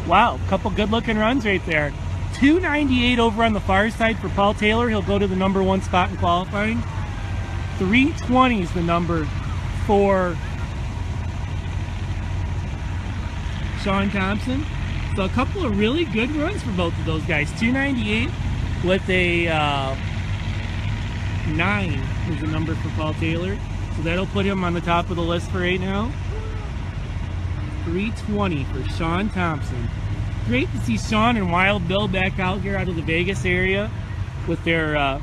Wow, couple good looking runs right there. 298 over on the far side for Paul Taylor. He'll go to the #1 spot in qualifying. 320 is the number for Sean Thompson. So a couple of really good runs for both of those guys. 298 with a 9 is the number for Paul Taylor. So that'll put him on the top of the list for right now. 320 for Sean Thompson. Great to see Sean and Wild Bill back out here out of the Vegas area with their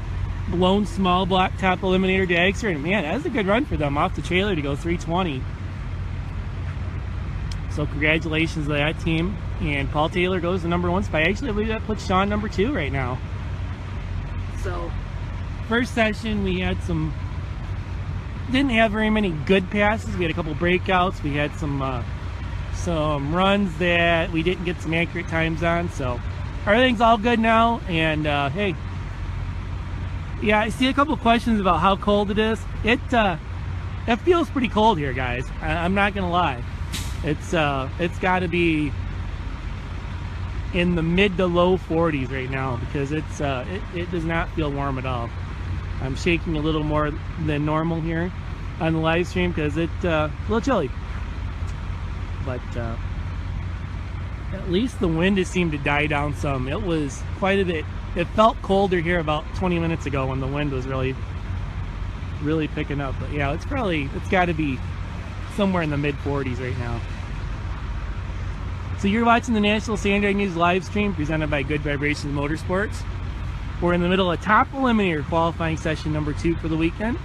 blown small block top eliminator dragster. And man, that's a good run for them off the trailer to go 320. So congratulations to that team. And Paul Taylor goes to #1 spot. Actually, I believe that puts Sean #2 right now. So first session we had didn't have very many good passes. We had a couple breakouts. We had some runs that we didn't get some accurate times on, so everything's all good now. And hey, yeah, I see a couple questions about how cold it is. It feels pretty cold here, guys. I'm not gonna lie. It's got to be in the mid to low 40s right now, because it does not feel warm at all. I'm shaking a little more than normal here on the live stream because it's a little chilly. But at least the wind has seemed to die down some. It was quite a bit. It felt colder here about 20 minutes ago when the wind was really picking up. But yeah, it's got to be somewhere in the mid 40s right now. So you're watching the National Sand Drag News live stream presented by Good Vibrations Motorsports. We're in the middle of top eliminator qualifying session #2 for the weekend.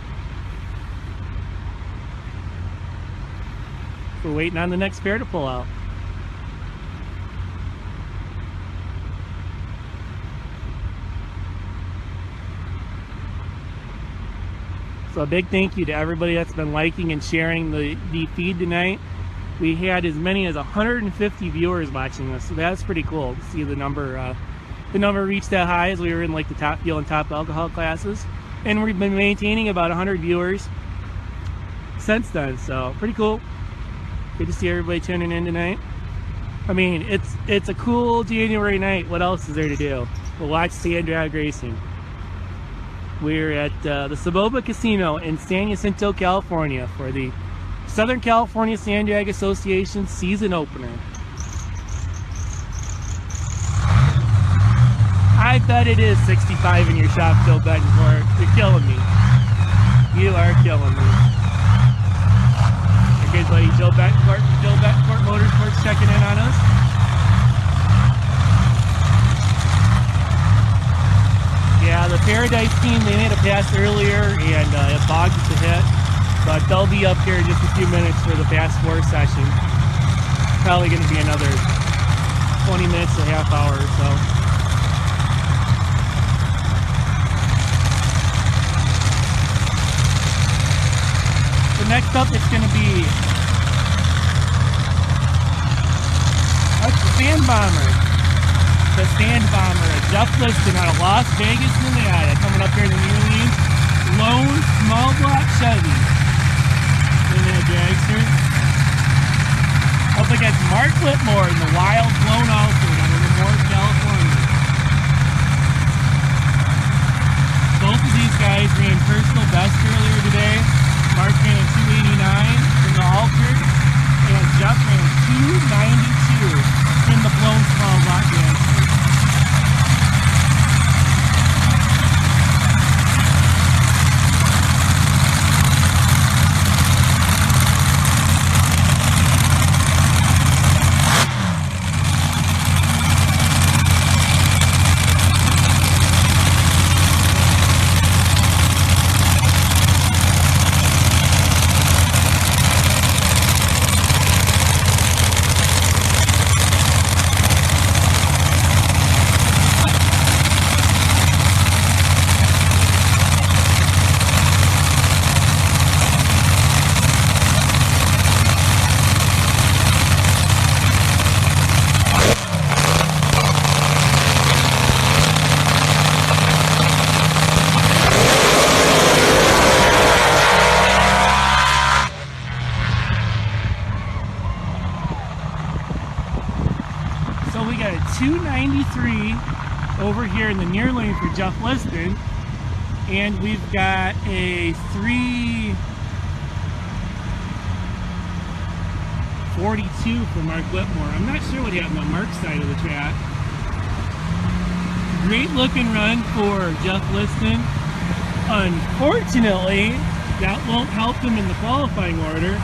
We're waiting on the next pair to pull out. So a big thank you to everybody that's been liking and sharing the feed tonight. We had as many as 150 viewers watching this, so that's pretty cool to see the number reach that high as we were in like the top fuel and top alcohol classes. And we've been maintaining about 100 viewers since then, so pretty cool. Good to see everybody tuning in tonight. I mean, it's a cool January night. What else is there to do? We'll watch sand drag racing. We're at the Saboba Casino in San Jacinto, California for the Southern California Sand Drag Association season opener. I bet it is 65 in your shop, Joe Betancourt. You're killing me. You are killing me. Our good buddy Joe Betancourt Motorsports checking in on us. Yeah, the Paradise team, they made a pass earlier and it bogged it to hit. But they'll be up here in just a few minutes for the Fast 4 session. Probably going to be another 20 minutes to a half hour or so. So next up, it's going to be the Sand Bomber. The Sand Bomber, Jeff Liston out of Las Vegas, Nevada, coming up here in the new lone small block Chevy. In that dragster. A up against Mark Whitmore in the Wild Blown Alfred out of Lemoore, California. Both of these guys ran personal best earlier today. Mark ran a 289 in the Alfred, and Jeff ran a 292 in the Blown Small Block Dance. So we got a 293 over here in the near lane for Jeff Liston, and we've got a 342 for Mark Whitmore. I'm not sure what happened on Mark's side of the track. Great looking run for Jeff Liston. Unfortunately, that won't help him in the qualifying order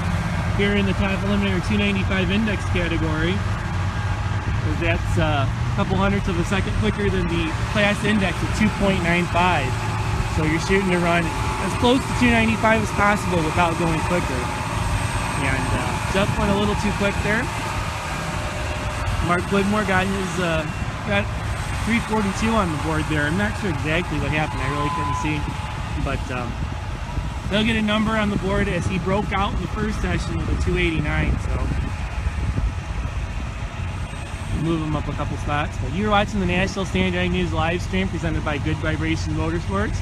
here in the top eliminator 295 index category. That's a couple hundredths of a second quicker than the class index of 2.95. So you're shooting to run as close to 295 as possible without going quicker. And Jeff went a little too quick there. Mark Whitmore got his got 342 on the board there. I'm not sure exactly what happened. I really couldn't see, but they'll get a number on the board as he broke out in the first session with a 289. So move him up a couple spots. But you're watching the National Sand Drag News live stream presented by Good Vibration Motorsports.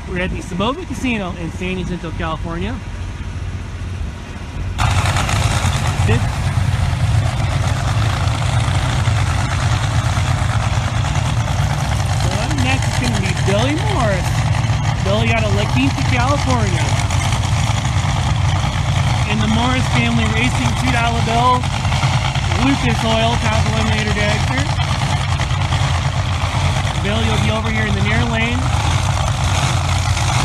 We're at the Sabova Casino in San Jacinto, California. So up next is going to be Billy Morris. Billy out of La Quinta, California. In the Morris family racing $2 bill, Lucas Oil top eliminator dragster. Billy will be over here in the near lane,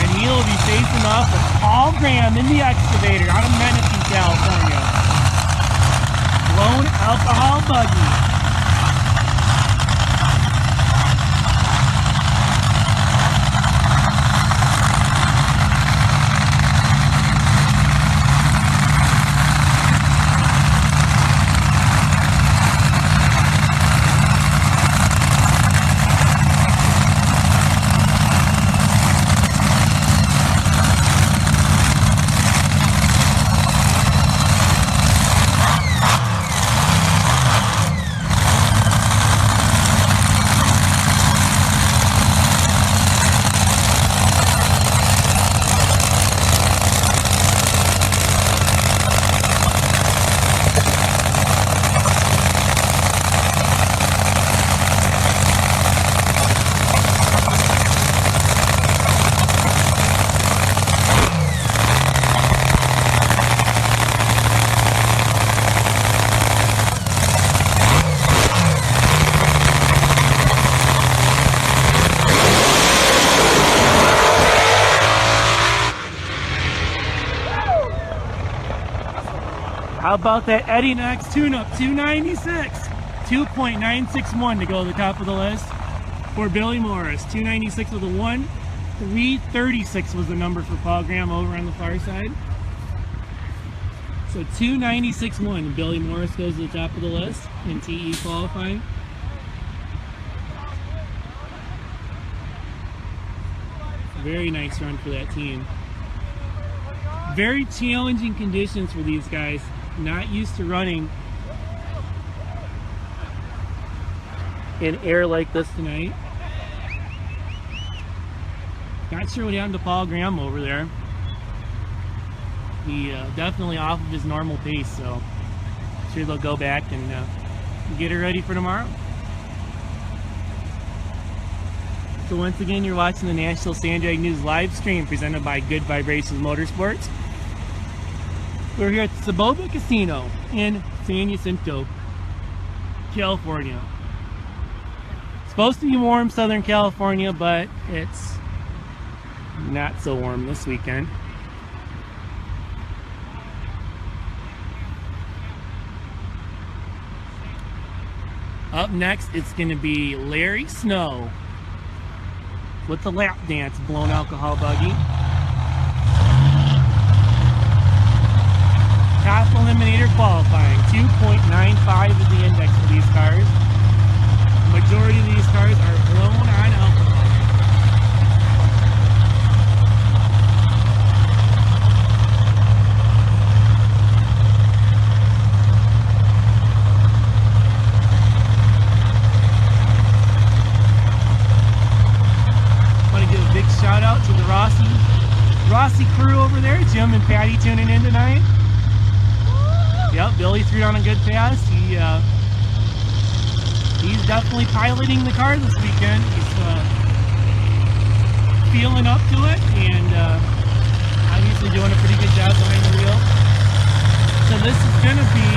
and he'll be facing off with Paul Graham in the excavator out of Menifee, California. Blown alcohol buggy. How about that Eddie Knox tune-up, 296, 2.961 to go to the top of the list for Billy Morris. 296 with a 1, 336 was the number for Paul Graham over on the far side. So 296.1, and Billy Morris goes to the top of the list in TE qualifying. Very nice run for that team. Very challenging conditions for these guys. Not used to running in air like this tonight. Not sure what happened to Paul Graham over there. He definitely off of his normal pace, so Sure they'll go back and get her ready for tomorrow. So once again, you're watching the National Sand Drag News live stream presented by Good Vibrations Motorsports. We're here at the Saboba Casino in San Jacinto, California. It's supposed to be warm Southern California, but it's not so warm this weekend. Up next, it's going to be Larry Snow with the lap dance blown alcohol buggy. Top eliminator qualifying, 2.95 is the index for these cars. The majority of these cars are blown on alcohol. Shout out to the Rossi crew over there. Jim and Patty tuning in tonight. Yep, Billy threw down a good pass. He's definitely piloting the car this weekend. He's feeling up to it and obviously doing a pretty good job behind the wheel. So this is going to be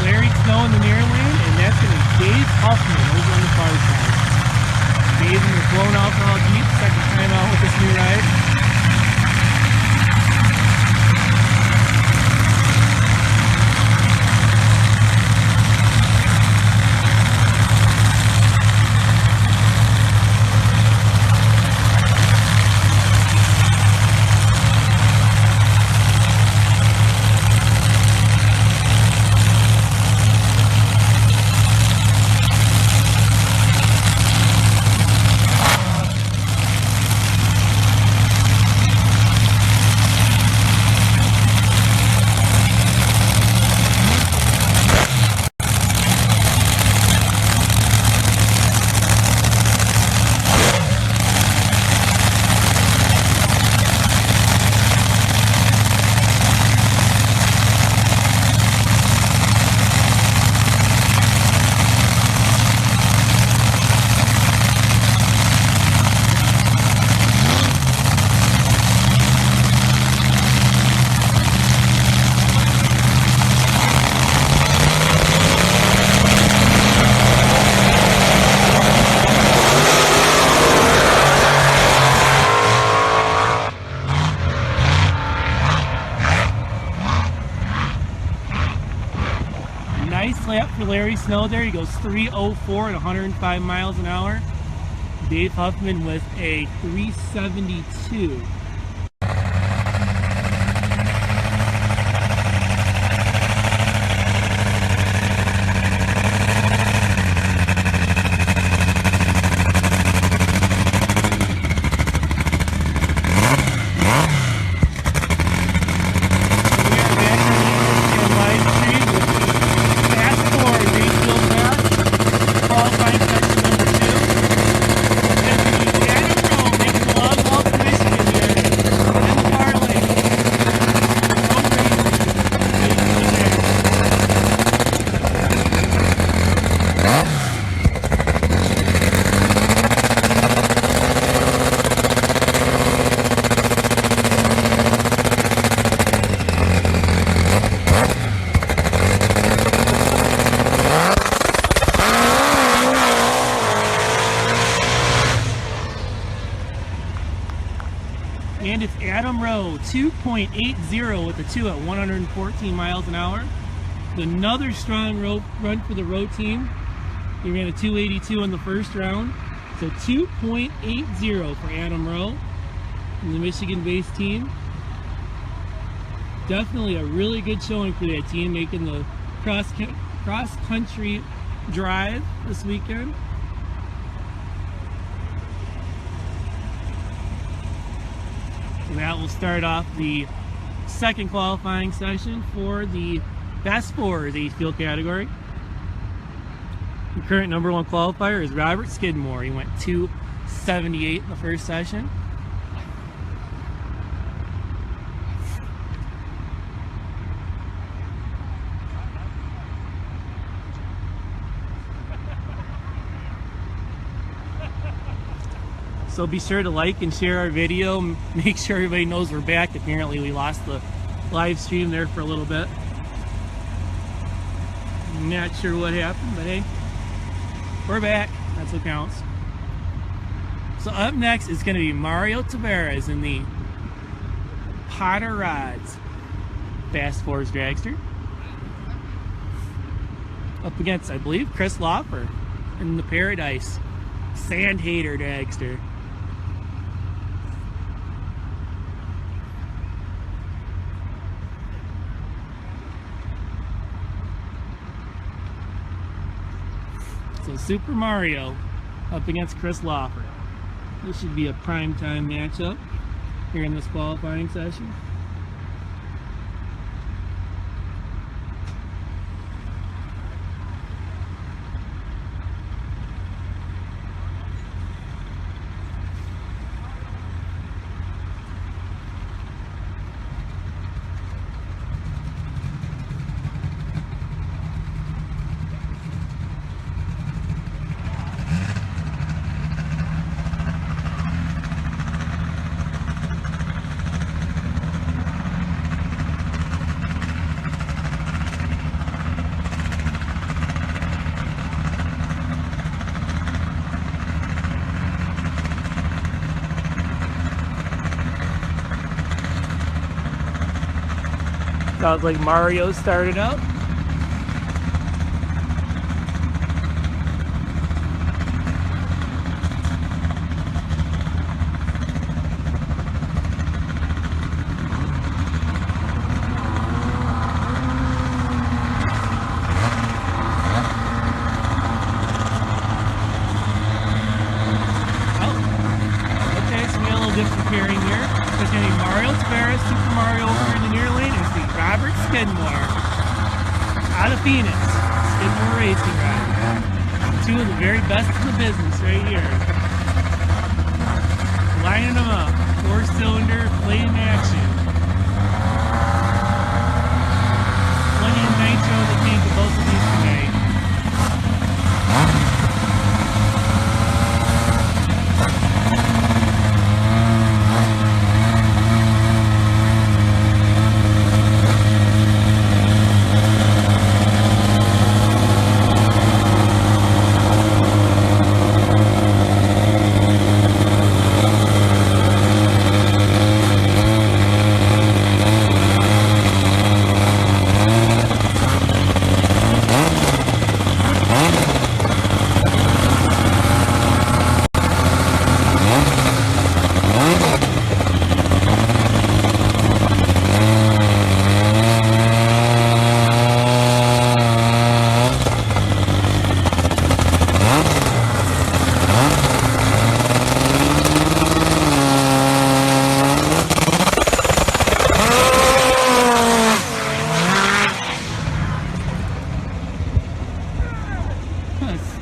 Larry Snow in the near lane, and that's going to be Dave Huffman over on the far side. Dave in the blown alcohol Jeep, second time out with this new ride. Nice lap for Larry Snow there. He goes 3:04 at 105 miles an hour. Dave Huffman with a 3:72. And it's Adam Rowe, 2.80 with the 2 at 114 miles an hour. Another strong run for the Rowe team. He ran a 282 in the first round. So 2.80 for Adam Rowe in the Michigan-based team. Definitely a really good showing for that team, making the cross-country drive this weekend. So that will start off the second qualifying session for the Best Fours age field category. The current number one qualifier is Robert Skidmore. He went 278 in the first session. So be sure to like and share our video. Make sure everybody knows we're back. Apparently we lost the live stream there for a little bit. Not sure what happened, but hey, we're back. That's what counts. So up next is going to be Mario Tavares in the Potter Rods Fast Fours Dragster. Up against, I believe, Chris Laufer in the Paradise Sand Hater Dragster. So Super Mario up against Chris Laufer. This should be a primetime matchup here in this qualifying session. Sounds like Mario started up. Different pairing here. There's going to be Mario Tavares, Super Mario over in the near lane, and see Robert Skidmore out of Phoenix. Skidmore Racing Ride. Two of the very best in the business right here. Lining them up. 4-cylinder flame action. Plenty of nitro in the tank of both of these today.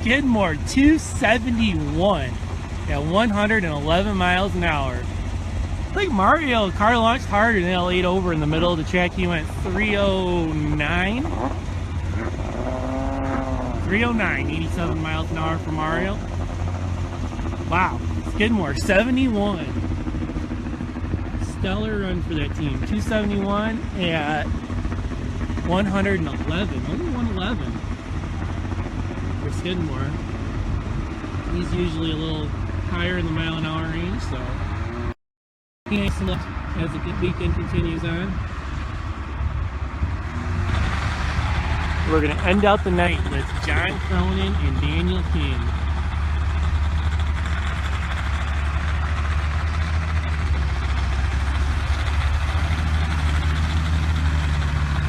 Skidmore 271 at 111 miles an hour. I think Mario car launched harder than L8 over in the middle of the track. He went 309. 309, 87 miles an hour for Mario. Wow, Skidmore 71. Stellar run for that team. 271 at 111. Only 111. For Skidmore. He's usually a little higher in the mile an hour range, so nice and left as the weekend continues on. We're going to end out the night with John Cronin and Daniel King.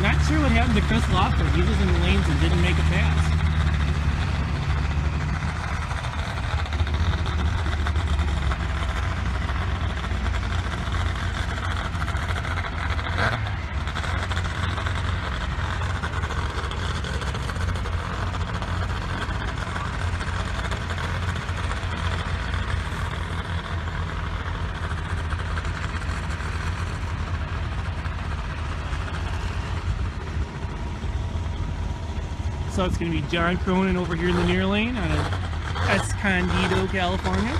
Not sure what happened to Chris Laufer. He was in the lanes and didn't make a pass. So it's going to be John Cronin over here in the near lane out of Escondido, California.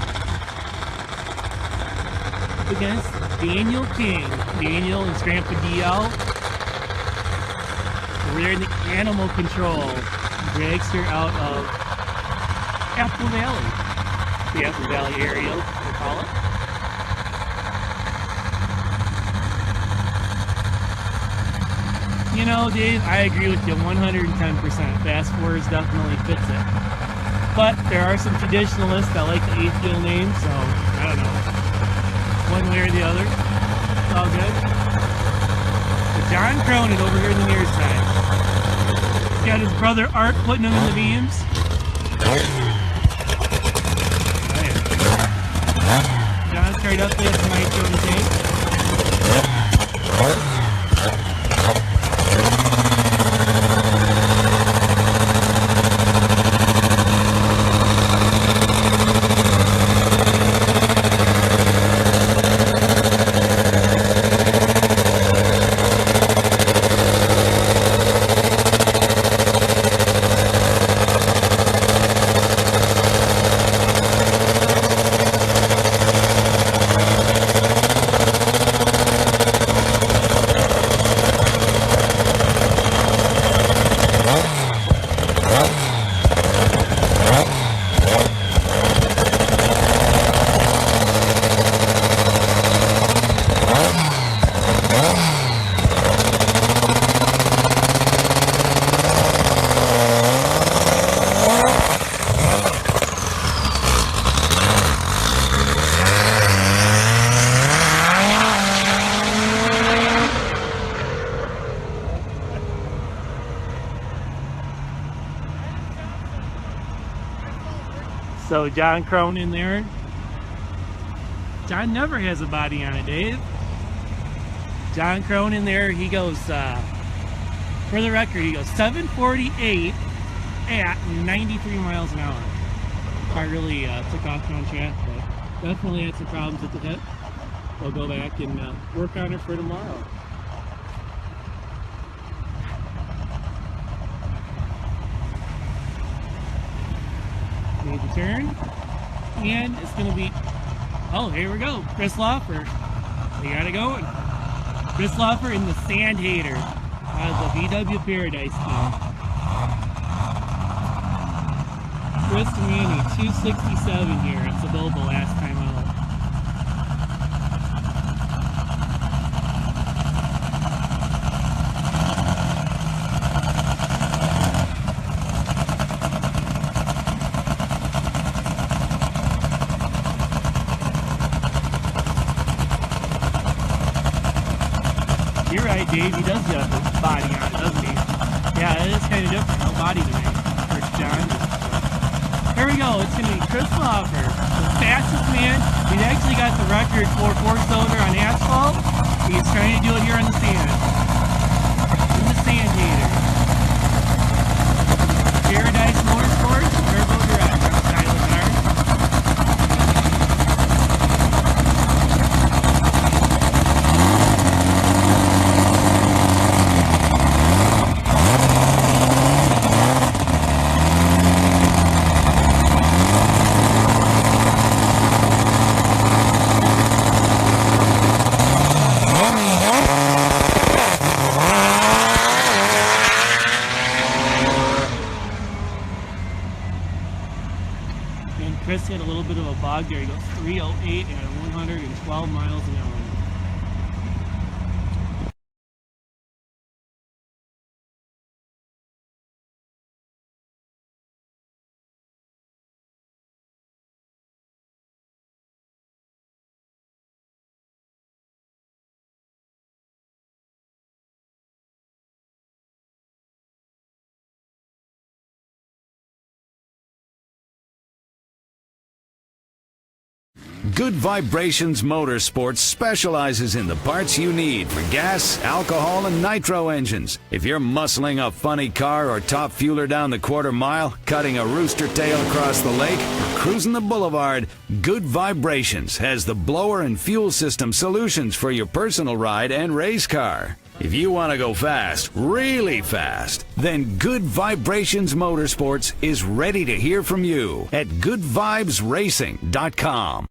up against Daniel King. Daniel and his grandpa DL. We're in the animal control dragster out of Apple Valley. The Apple Valley area, we call it. You know, Dave, I agree with you 110%. Fast Forwards definitely fits it. But there are some traditionalists that like the eighth-wheel name, so I don't know. One way or the other. It's all good. But John Cronin over here on the near side. He's got his brother Art putting him in the beams. Oh, yeah. John's carried up there for nitro to take. So John Cronin there. John never has a body on it, Dave. John Cronin there, he goes, for the record, he goes 748 at 93 miles an hour. I really took off on track, but definitely had some problems with the hip. We'll go back and work on it for tomorrow. Made the turn, and it's going to be, oh, here we go, Chris Loffer. We got it going. Chris Loffer in the Sand Hater out of the VW Paradise team. Chris Manny, 267 here at Saboba last time out. You're right, Dave. He does have a body on it, doesn't he? Yeah, it is kind of different. No body to me. For John. Here we go. It's going to be Chris Loffer, the fastest man. He's actually got the record for four-cylinder on asphalt. He's trying to do it here on the sand. In the Sand Hater. Paradise Motorsports, Turbo Direct. Outside of the car. And Chris hit a little bit of a bog there. He goes 308 at 112 miles an hour. Good Vibrations Motorsports specializes in the parts you need for gas, alcohol, and nitro engines. If you're muscling a funny car or top fueler down the quarter mile, cutting a rooster tail across the lake, or cruising the boulevard, Good Vibrations has the blower and fuel system solutions for your personal ride and race car. If you want to go fast, really fast, then Good Vibrations Motorsports is ready to hear from you at goodvibesracing.com.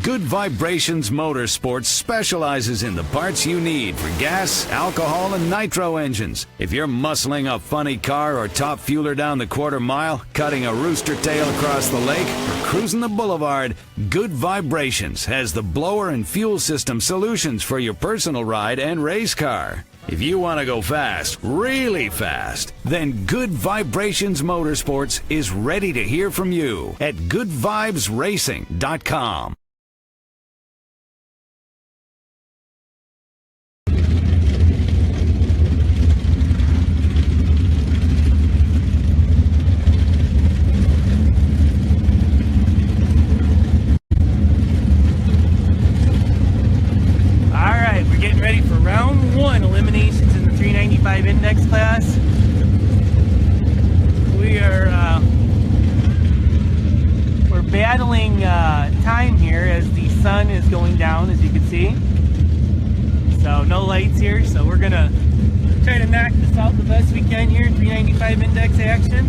Good Vibrations Motorsports specializes in the parts you need for gas, alcohol, and nitro engines. If you're muscling a funny car or top fueler down the quarter mile, cutting a rooster tail across the lake, or cruising the boulevard, Good Vibrations has the blower and fuel system solutions for your personal ride and race car. If you want to go fast, really fast, then Good Vibrations Motorsports is ready to hear from you at goodvibesracing.com. Alright, we're getting ready for round one eliminations in the 395 index class. We're battling time here as the sun is going down, as you can see. So no lights here, so we're gonna try to knock this out the best we can here in 395 index action.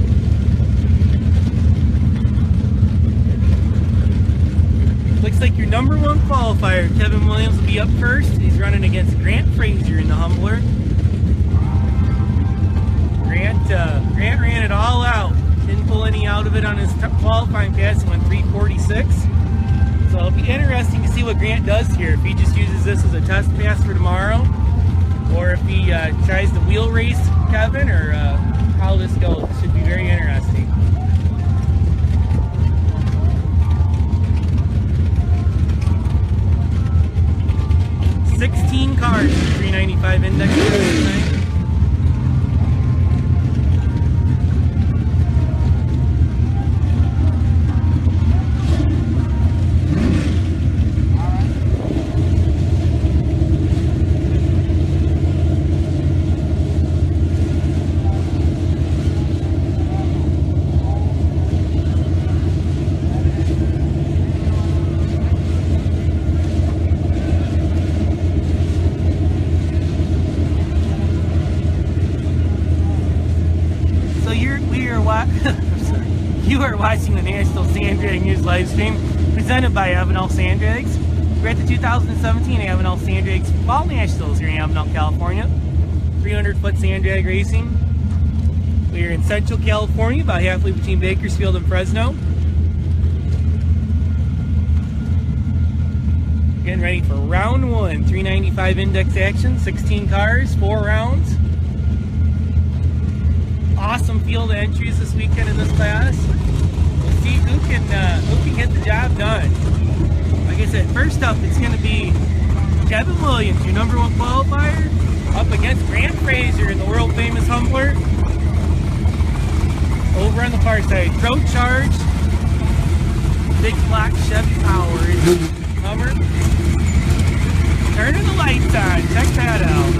Looks like your number one qualifier, Kevin Williams, will be up first. He's running against Grant Frazier in the Humbler. Grant ran it all out. Didn't pull any out of it on his qualifying pass. He went 346. So it'll be interesting to see what Grant does here. If he just uses this as a test pass for tomorrow, or if he tries to wheel race Kevin, or how this goes. Should be very interesting. $16 cars in the 395 index tonight. You are watching the National Sanddrag News live stream presented by Avenel Sanddrags. We're at the 2017 Avenel Sanddrags Fall Nationals here in Avenel, California. 300-foot sand drag racing. We are in Central California, about halfway between Bakersfield and Fresno. Getting ready for round one, 395 index action, 16 cars, 4 rounds. Awesome field of entries this weekend in this class. We'll see who can get the job done. Like I said, first up, it's going to be Kevin Williams, your number one qualifier, up against Grant Frazier in the world famous Humbler. Over on the far side, Pro Charge, big black Chevy Power Hummer. Turning the lights on. Check that out.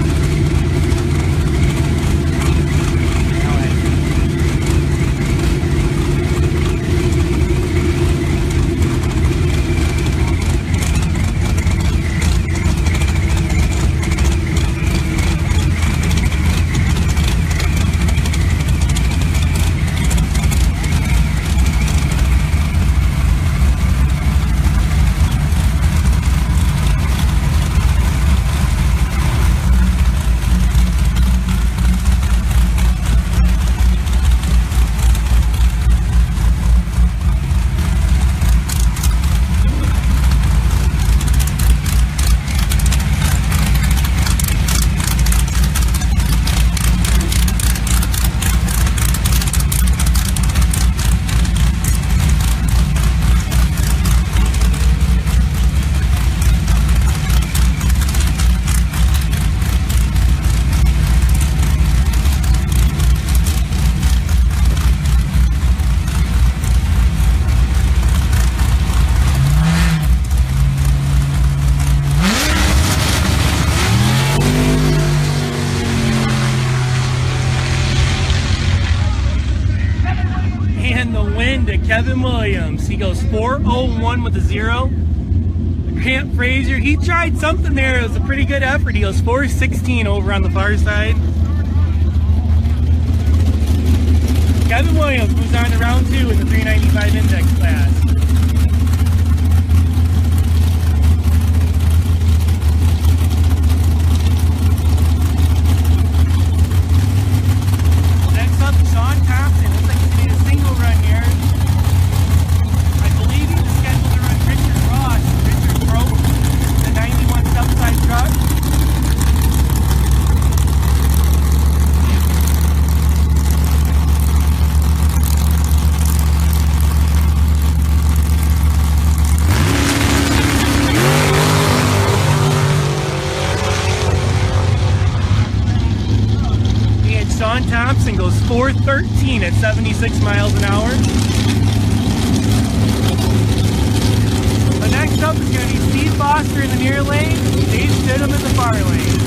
Kevin Williams, he goes 4:01 with a 0. Grant Frazier, he tried something there. It was a pretty good effort. He goes 4:16 over on the far side. Kevin Williams moves on to round 2 in the 395 index class. Thompson goes 4:13 at 76 miles an hour. The next up is going to be Steve Foster in the near lane, Dave Stidham in the far lane.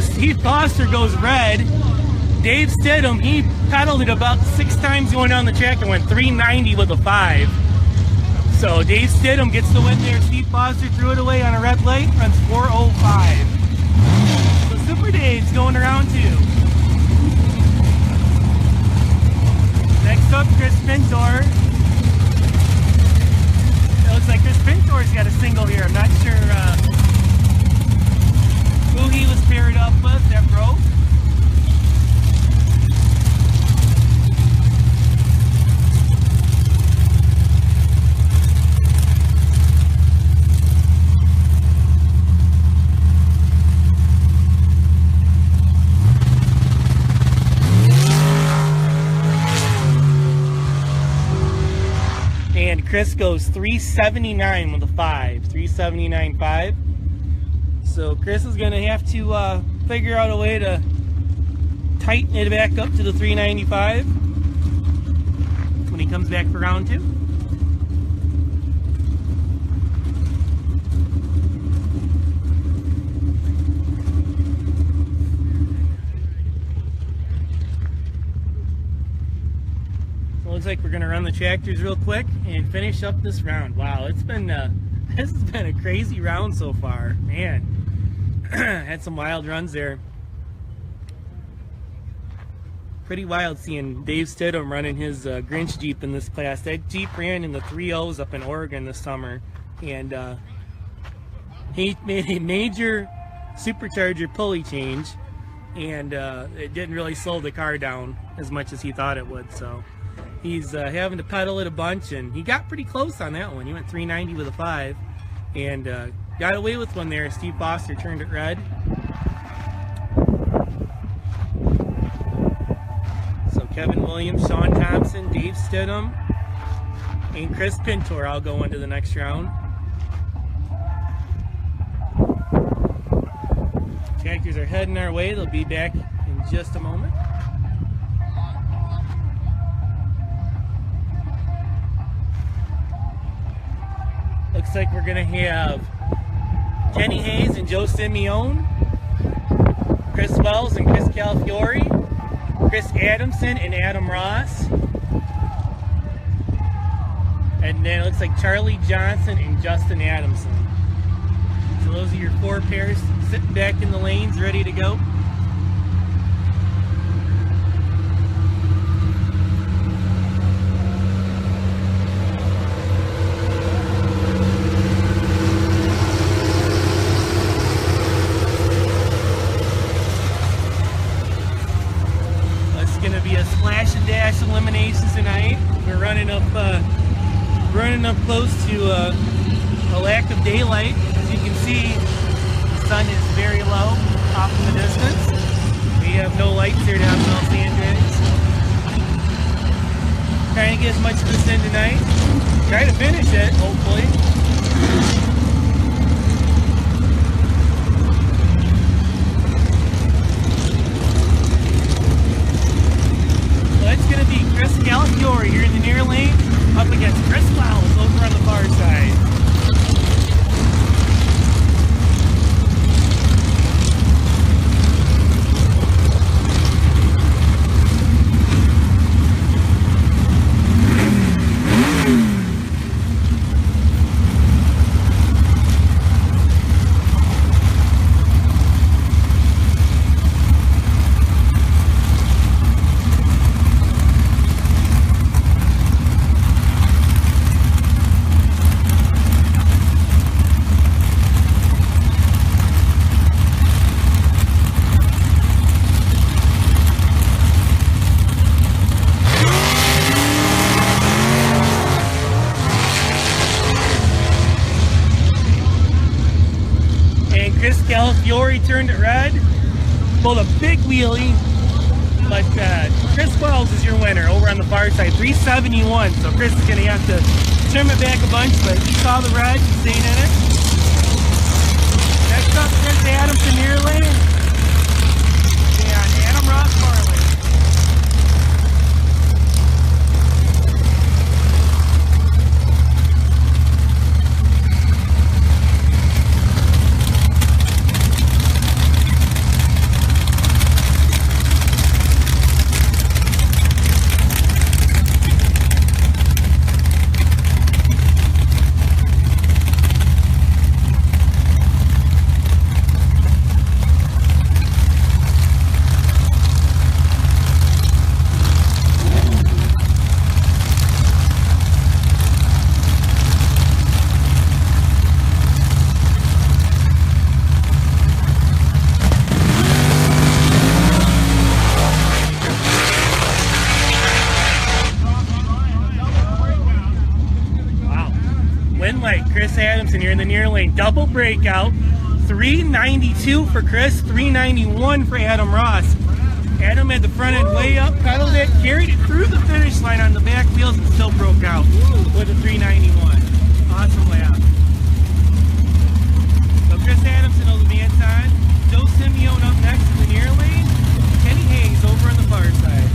Steve Foster goes red. Dave Stidham, he pedaled it about 6 times going down the track and went 390 with a 5. So Dave Stidham gets the win there. Steve Foster threw it away on a red light, runs 4:05. So Super Dave's going around 2. Next up, Chris Pintor. It looks like Chris Pintor's got a single here. I'm not sure who he was paired up with that broke. And Chris goes 379 with a 5, 379.5. So Chris is going to have to figure out a way to tighten it back up to the 395 when he comes back for round 2. So it looks like we're going to run the tractors real quick and finish up this round. Wow, it's been this has been a crazy round so far, man. Had some wild runs there. Pretty wild seeing Dave Stidham running his Grinch Jeep in this class. That Jeep ran in the 3.0s up in Oregon this summer, and he made a major supercharger pulley change, and it didn't really slow the car down as much as he thought it would. So he's having to pedal it a bunch, and he got pretty close on that one. He went 390 with a 5, and got away with one there. Steve Foster turned it red. So Kevin Williams, Sean Thompson, Dave Stidham, and Chris Pintor all go into the next round. Tractors are heading our way. They'll be back in just a moment. Looks like we're gonna have Kenny Hayes and Joe Simeone, Chris Wells and Chris Calafiore, Chris Adamson and Adam Ross, and then it looks like Charlie Johnson and Justin Adamson. So those are your 4 pairs sitting back in the lanes ready to go. Splash and dash eliminations tonight. We're running up close to a lack of daylight. As you can see, the sun is very low off in the distance. We have no lights here down in Los Angeles. Trying to get as much of this in tonight. Try to finish it, hopefully. It's going to be Chris Calafiore here in the near lane up against Chris Wells over on the far side. turned it red. Pulled a big wheelie. But Chris Wells is your winner over on the far side, 371. So Chris is going to have to trim it back a bunch, but he saw the red, he stayed in it. Next up, Chris Adams in near lane. And Adam Ross Farley. Chris Adams, and you're in the near lane. Double breakout. 392 for Chris, 391 for Adam Ross. Adam had the front end way up, pedaled it, carried it through the finish line on the back wheels, and still broke out with a 391. Awesome lap. So Chris Adamson will advance on. Joe Simeone up next in the near lane. Kenny Hayes over on the far side.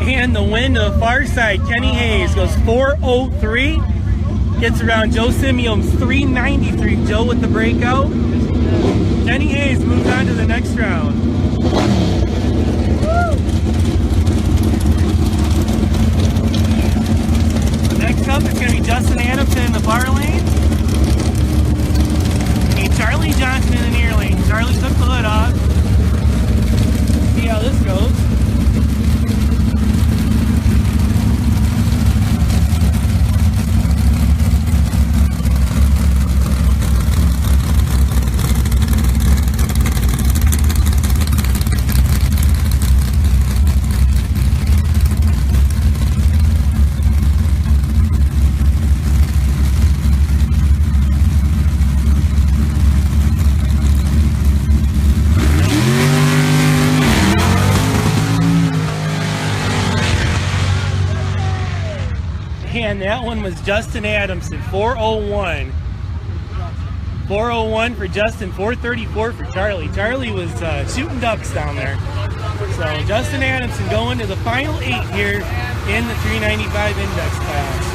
And the win to the far side, Kenny Hayes goes 403, gets around Joe Simeone's 393. Joe with the breakout. Kenny Hayes moves on to the next round. Next up is going to be Justin Adamson in the far lane. And Charlie Johnson in the near lane. Charlie took the hood off. See how this goes. And that one was Justin Adamson, 401. 401 for Justin, 434 for Charlie. Charlie was shooting ducks down there. So Justin Adamson going to the final 8 here in the 395 index class.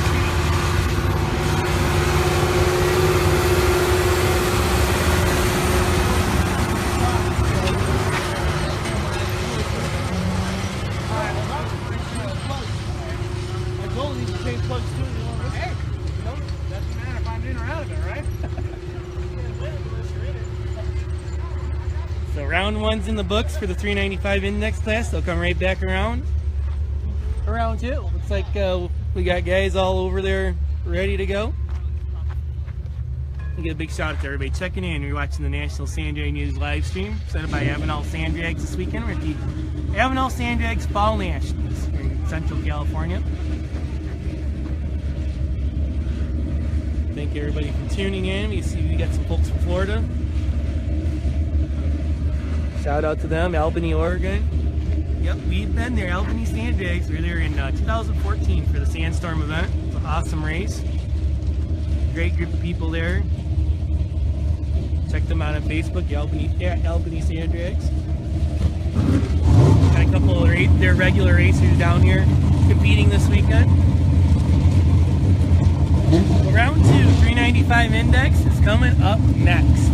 So round one's in the books for the 395 index class. They'll come right back around for round two. Looks like we got guys all over there ready to go. I'll get a big shout out to everybody checking in. You're watching the National Sand Drag News live stream set up by Avenal Sand Drags this weekend. We're at the Avenal Sand Drags Fall Nationals here in Central California. Thank everybody for tuning in. We see we got some folks from Florida. Shout out to them, Albany, Oregon. Yep, we've been there, Albany Sand Drags. We were there in 2014 for the Sandstorm event. It's an awesome race. Great group of people there. Check them out on Facebook, Albany Sand Drags. Got a couple of their regular racers down here competing this weekend. Well, round 2, 395 index is coming up next.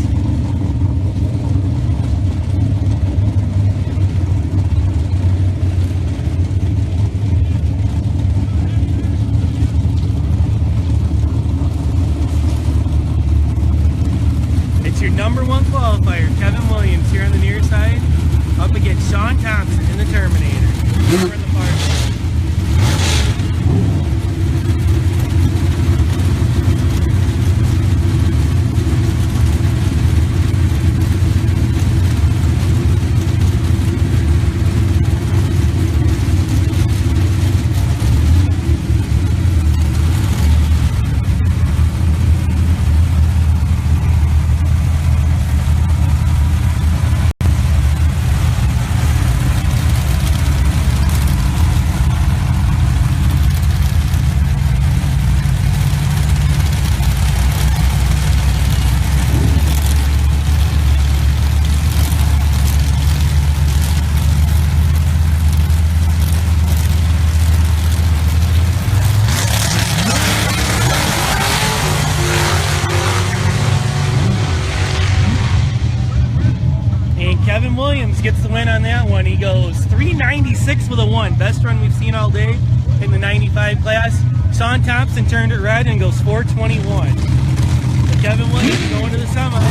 It's your number 1 qualifier, Kevin Williams, here on the near side. Up against Sean Thompson in the Terminator. Over in the far side. Kevin Williams gets the win on that one. He goes 396 with a 1. Best run we've seen all day in the 95 class. Sean Thompson turned it red and goes 421. So Kevin Williams going to the semis.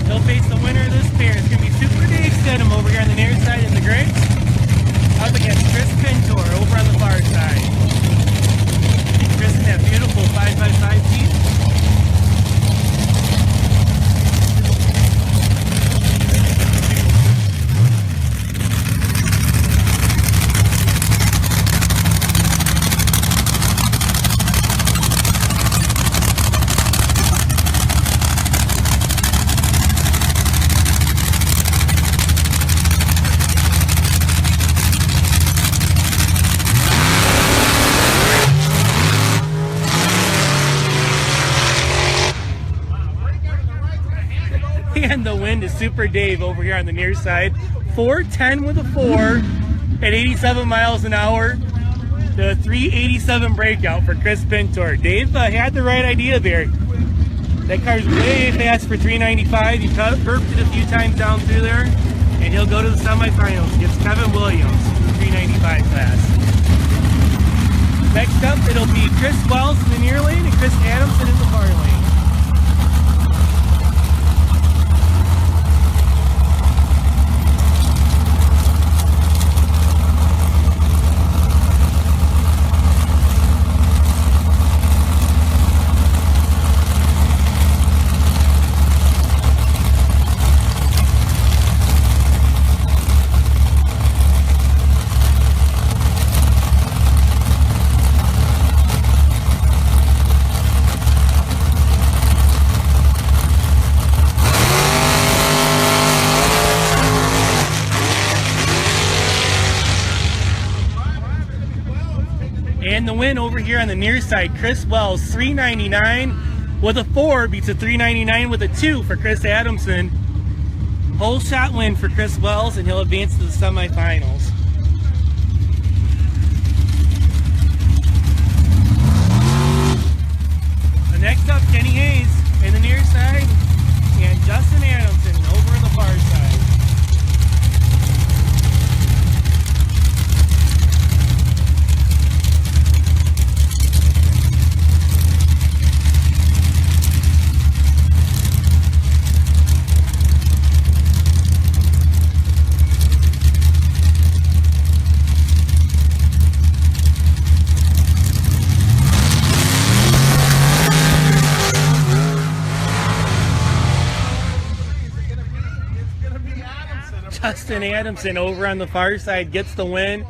He'll face the winner of this pair. It's going to be Super Dave Stedham over here on the near side in the gray. Up against Chris Pintor over on the far side. Chris in that beautiful 5x5 piece. And the win to Super Dave over here on the near side. 410 with a 4 at 87 miles an hour. The 387 breakout for Chris Pintor. Dave had the right idea there. That car's way fast for 395. He burped it a few times down through there. And he'll go to the semifinals against Kevin Williams, 395 class. Next up, it'll be Chris Wells in the near lane and Chris Adamson in the far lane. And the win over here on the near side, Chris Wells, 399 with a 4 beats a 399 with a 2 for Chris Adamson. Whole shot win for Chris Wells, and he'll advance to the semifinals. Next up, Kenny Hayes in the near side, and Justin Adamson over in the far side. Justin Adamson over on the far side gets the win.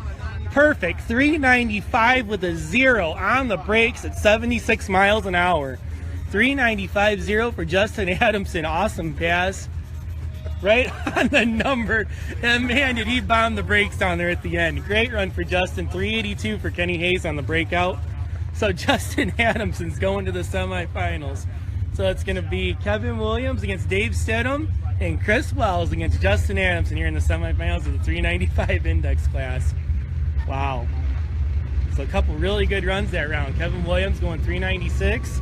Perfect 395 with a 0 on the brakes at 76 miles an hour. 395.0 for Justin Adamson. Awesome pass. Right on the number. And man, did he bomb the brakes down there at the end. Great run for Justin. 382 for Kenny Hayes on the breakout. So Justin Adamson's going to the semifinals. So it's going to be Kevin Williams against Dave Stedham and Chris Wells against Justin Adamson here in the semifinals of the 395 index class. Wow. So a couple really good runs that round. Kevin Williams going 396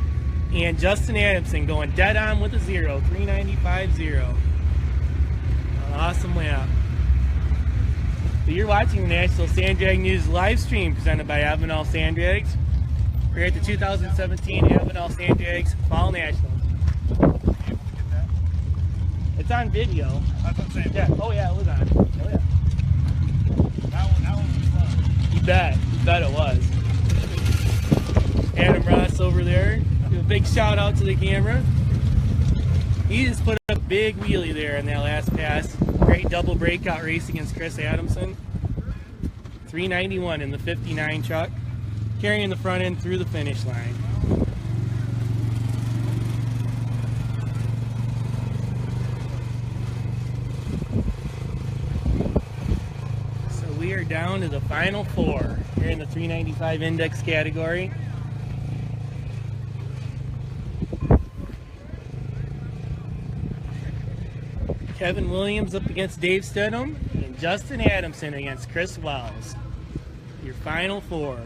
and Justin Adamson going dead on with a 0, 395.0. An awesome lap. So you're watching the National Sand Drag News live stream presented by Avenal Sand Drags. We're at the 2017 Avenal Sand Drags Fall Nationals. It's on video. That's what I'm saying. Yeah. Oh yeah, it was on. Oh yeah. That one was fun. You bet. You bet it was. Adam Ross over there. Give a big shout out to the camera. He just put a big wheelie there in that last pass. Great double breakout race against Chris Adamson. 391 in the 59 truck, carrying the front end through the finish line. So we are down to the final four here in the 395 index category. Kevin Williams up against Dave Stidham, and Justin Adamson against Chris Wells. Your final four.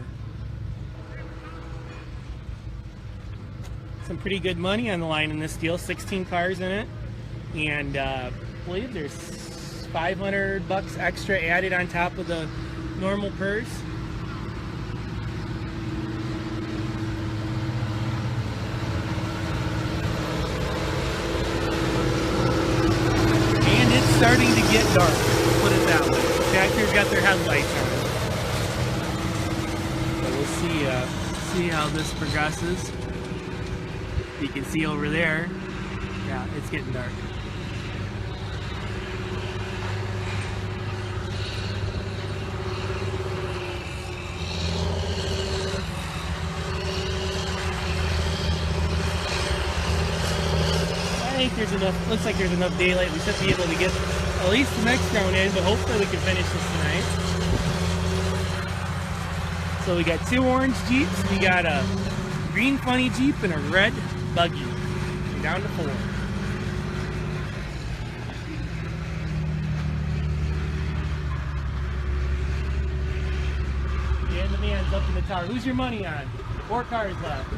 Some pretty good money on the line in this deal. 16 cars in it, and I believe there's $500 extra added on top of the normal purse. Starting to get dark, put it that way. Tractors got their headlights on. So we'll see how this progresses. You can see over there, yeah, it's getting dark. I think there's enough, looks like there's enough daylight. We should be able to get at least the next round in, but hopefully we can finish this tonight. So we got two orange Jeeps, we got a green funny Jeep, and a red buggy. We're down to four. And the man's up in the tower. Who's your money on? 4 cars left.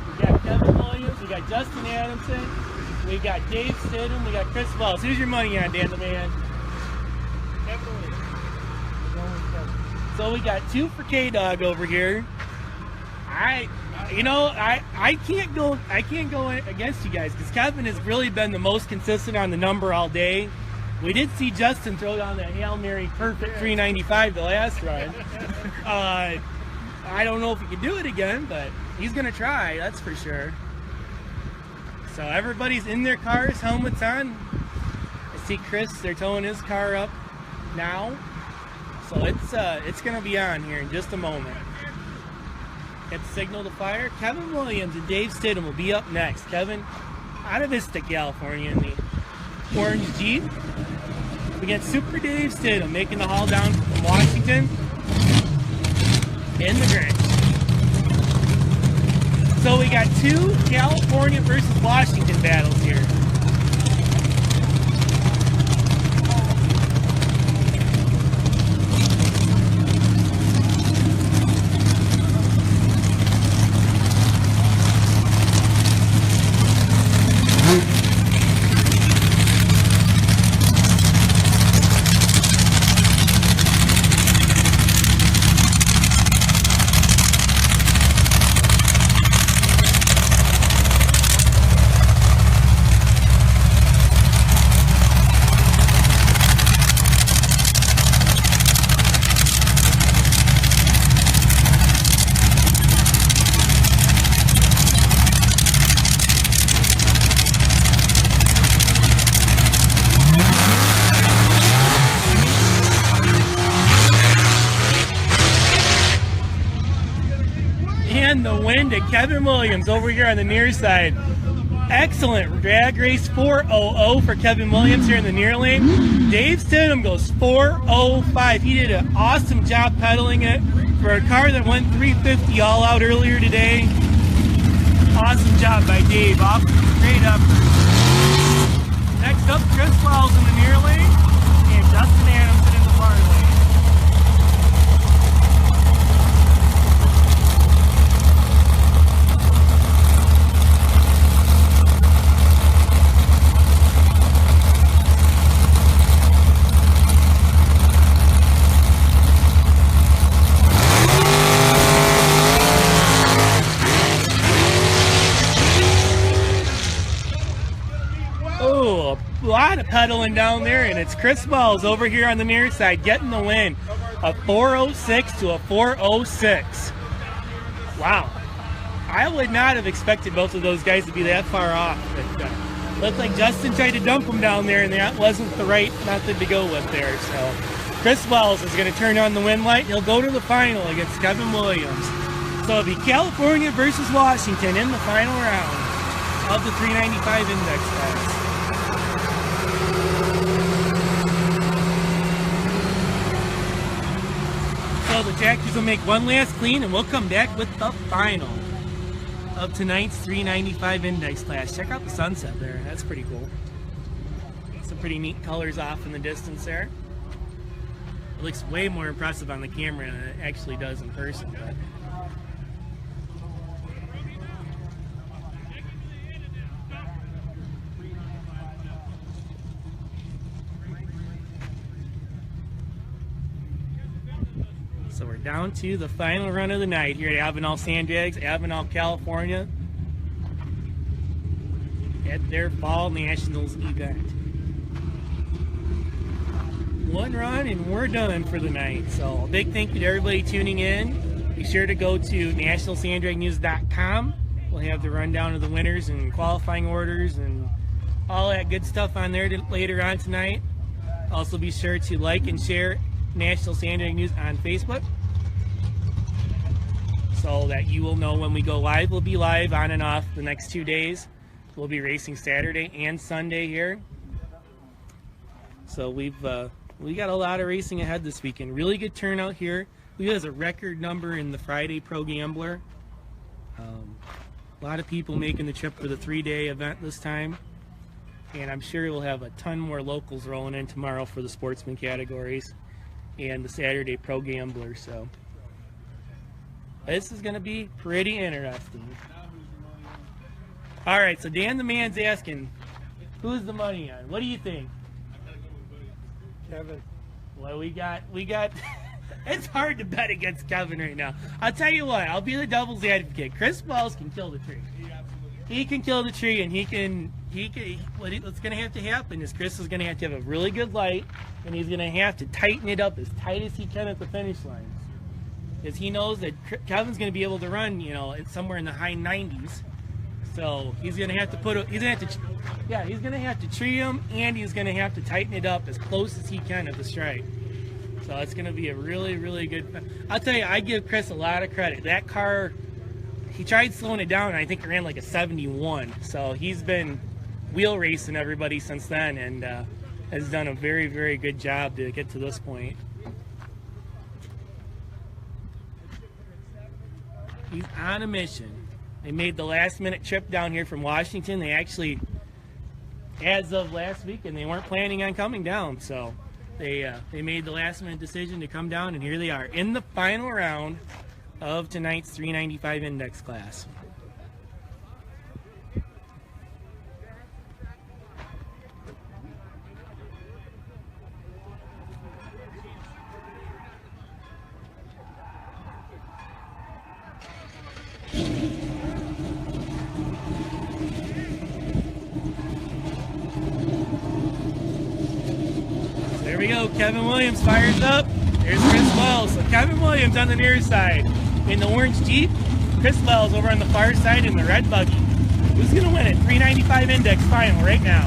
We got Kevin Williams, we got Justin Adamson, we got Dave Stidham, we got Chris Wells. Who's your money on, Dan the Man? Kevin Williams. So we got 2 for K-Dog over here. I can't go against you guys because Kevin has really been the most consistent on the number all day. We did see Justin throw down that Hail Mary perfect 395 the last run. I don't know if he can do it again, but he's going to try, that's for sure. So everybody's in their cars, helmets on. I see Chris, they're towing his car up now. So it's going to be on here in just a moment. Get the signal to fire. Kevin Williams and Dave Stidham will be up next. Kevin out of Vista, California in the orange Jeep against Super Dave Stidham making the haul down from Washington in the gray. So we got 2 California versus Washington battles here. The win to Kevin Williams over here on the near side. Excellent drag race 4:00 for Kevin Williams here in the near lane. Dave Stidham goes 4:05. He did an awesome job pedaling it for a car that went 350 all out earlier today. Awesome job by Dave. Off straight up. Next up, Chris Wells in the near lane and Justin Adamson in the far lane. backpedaling down there, and it's Chris Wells over here on the near side getting the win. A 406 to a 406. Wow. I would not have expected both of those guys to be that far off. But, looked like Justin tried to dump him down there, and that wasn't the right method to go with there. So Chris Wells is going to turn on the win light. He'll go to the final against Kevin Williams. So it'll be California versus Washington in the final round of the 395 index class. So the tractors will make one last clean, and we'll come back with the final of tonight's 395 index class. Check out the sunset there. That's pretty cool. Some pretty neat colors off in the distance there. It looks way more impressive on the camera than it actually does in person. But so we're down to the final run of the night here at Avenal Sand Drags, Avenal, California, at their Fall Nationals event. One run and we're done for the night. So a big thank you to everybody tuning in. Be sure to go to nationalsanddragnews.com. We'll have the rundown of the winners and qualifying orders and all that good stuff on there later on tonight. Also be sure to like and share National Sand Drag News on Facebook so that you will know when we go live. We'll be live on and off the next 2 days. We'll be racing Saturday and Sunday here. So we got a lot of racing ahead this weekend. Really good turnout here. We have a record number in the Friday Pro Gambler. A lot of people making the trip for the 3-day event this time. And I'm sure we'll have a ton more locals rolling in tomorrow for the sportsman categories and the Saturday Pro Gambler. So this is going to be pretty interesting. All right, so Dan the Man's asking, who's the money on? What do you think? Kevin. Well, we got it's hard to bet against Kevin right now. I'll tell you what, I'll be the devil's advocate. Chris Wells can kill the tree. He can kill the tree, and what's going to have to happen is Chris is going to have a really good light, and he's going to have to tighten it up as tight as he can at the finish line. Because he knows that Kevin's going to be able to run, it's somewhere in the high 90s. So he's going to have to he's going to have to tree him, and he's going to have to tighten it up as close as he can at the stripe. So it's going to be a really, really good. I'll tell you, I give Chris a lot of credit. That car, he tried slowing it down, and I think it ran like a 71. So he's been wheel racing everybody since then, and has done a very, very good job to get to this point. He's on a mission. They made the last-minute trip down here from Washington. They actually, as of last week, and they weren't planning on coming down. So they made the last-minute decision to come down, and here they are in the final round of tonight's 395 index class. There we go. Kevin Williams fires up. There's Chris Wells. So Kevin Williams on the near side in the orange Jeep. Chris Wells over on the far side in the red buggy. Who's going to win it? 395 index final right now.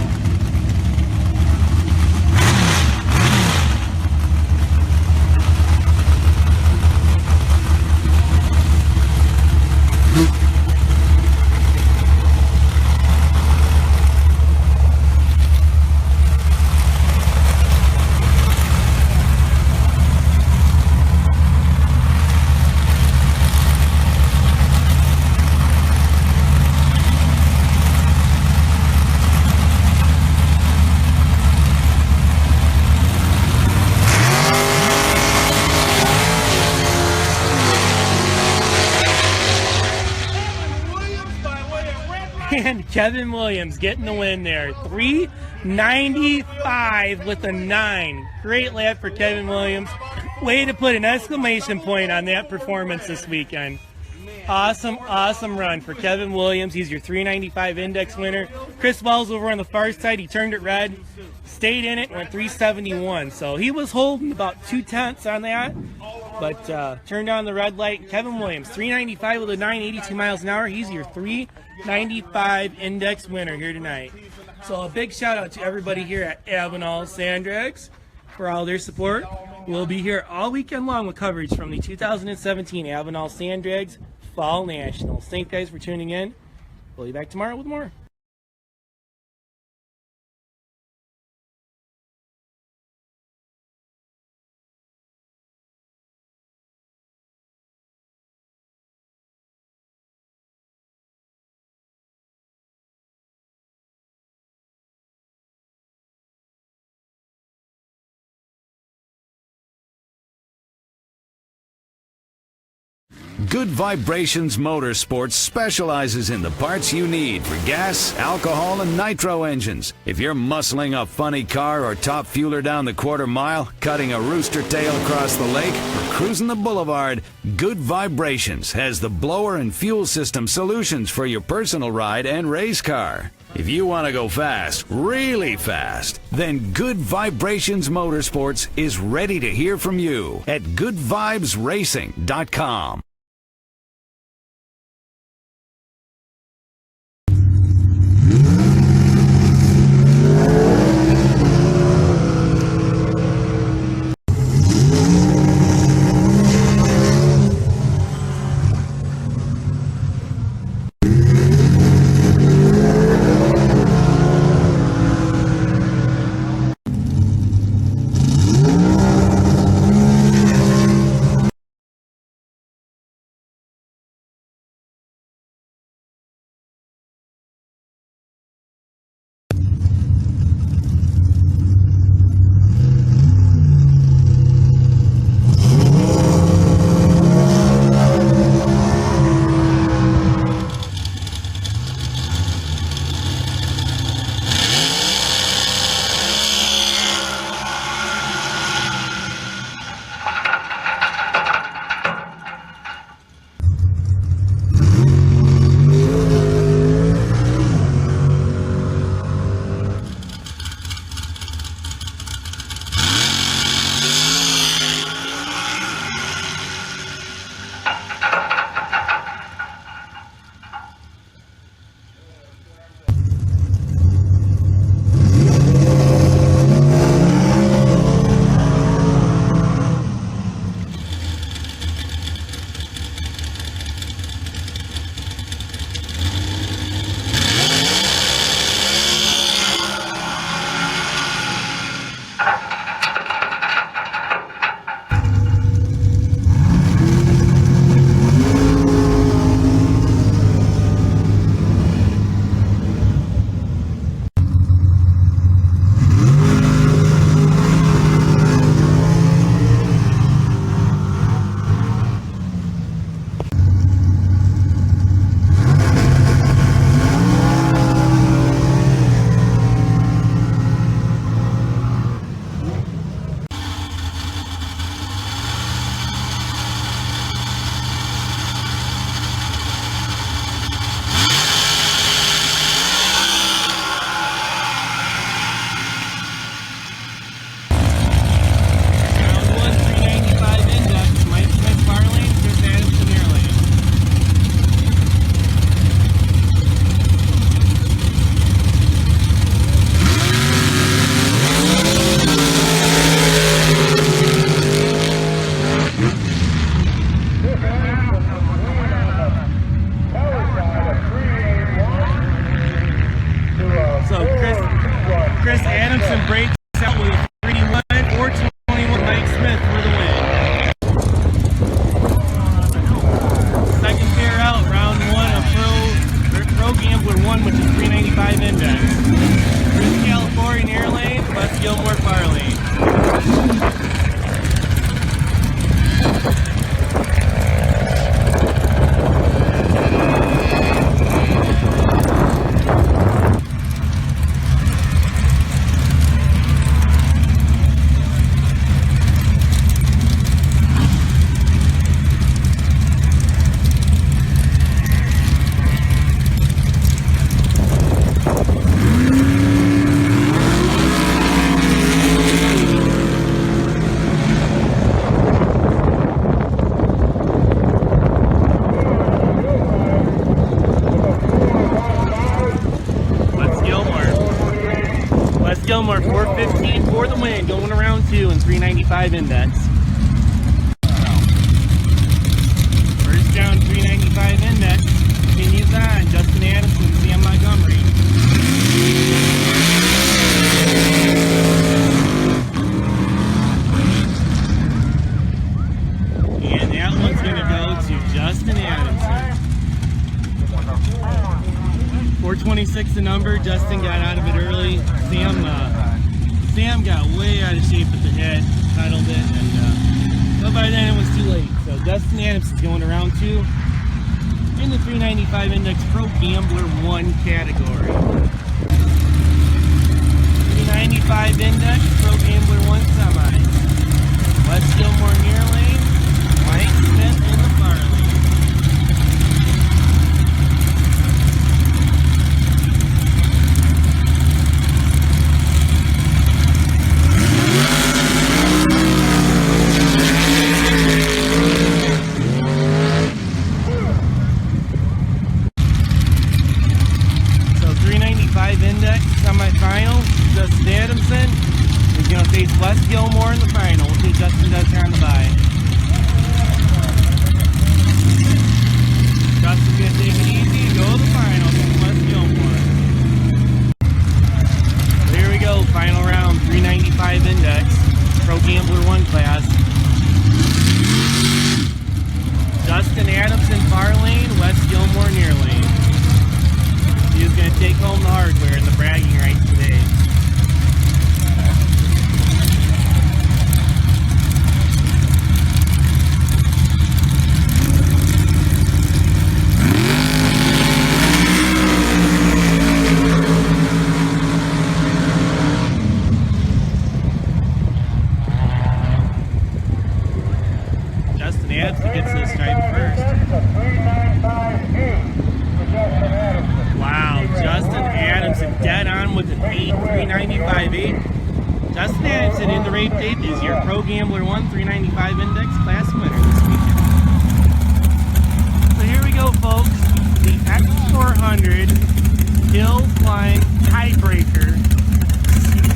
And Kevin Williams getting the win there. 395 with a 9. Great lap for Kevin Williams. Way to put an exclamation point on that performance this weekend. Awesome run for Kevin Williams. He's your 395 index winner. Chris Wells over on the far side, he turned it red, stayed in it, went 371. So he was holding about 2/10 on that, but turned on the red light. Kevin Williams, 395 with a 982 miles an hour. He's your 395 index winner here tonight. So a big shout out to everybody here at Avenal Sand Drags for all their support. We'll be here all weekend long with coverage from the 2017 Avenal Sand Drags Fall Nationals. Thank you guys for tuning in. We'll be back tomorrow with more. Good Vibrations Motorsports specializes in the parts you need for gas, alcohol, and nitro engines. If you're muscling a funny car or top fueler down the quarter mile, cutting a rooster tail across the lake, or cruising the boulevard, Good Vibrations has the blower and fuel system solutions for your personal ride and race car. If you want to go fast, really fast, then Good Vibrations Motorsports is ready to hear from you at goodvibesracing.com. Chris Adamson breaks out with a 3-1, 421 Mike Smith for the win. Second pair out, round one of Pro Gambler 1, which is 395 index. Chris California air lane, Wes Gilmore far lane. 15 for the win, going around 2 and 395 index. First down, 395 index. Continues on. Justin Addison, Sam Montgomery. And that one's going to go to Justin Adamson. 426 the number. Justin got out of it early. Sam got way out of shape at the head, titled it, and but by then it was too late. So Justin Adamson's going around 2 in the 395 index Pro Gambler 1 category. 395 index Pro Gambler 1 semi. West Gilmore near lane. Mike Smith in the far lane. So 395 index semifinal. Justin Adamson is going to face West Gilmore in the final. We'll see what Justin does here on the bye. Justin's going to take it easy and go to the final against West Gilmore. So here we go, final round, 395 index, Pro Gambler 1 class. Justin Adamson far lane, West Gilmore near lane. He is going to take home the hardware in the bragging rights today. Justin Adamson gets to the stripe first. Wow, Justin Adamson dead on with an 8.395.8. Justin Adamson in the rape tape is your Pro Gambler 1 395 index class winner this weekend. So here we go, folks. The X400 hill climb tiebreaker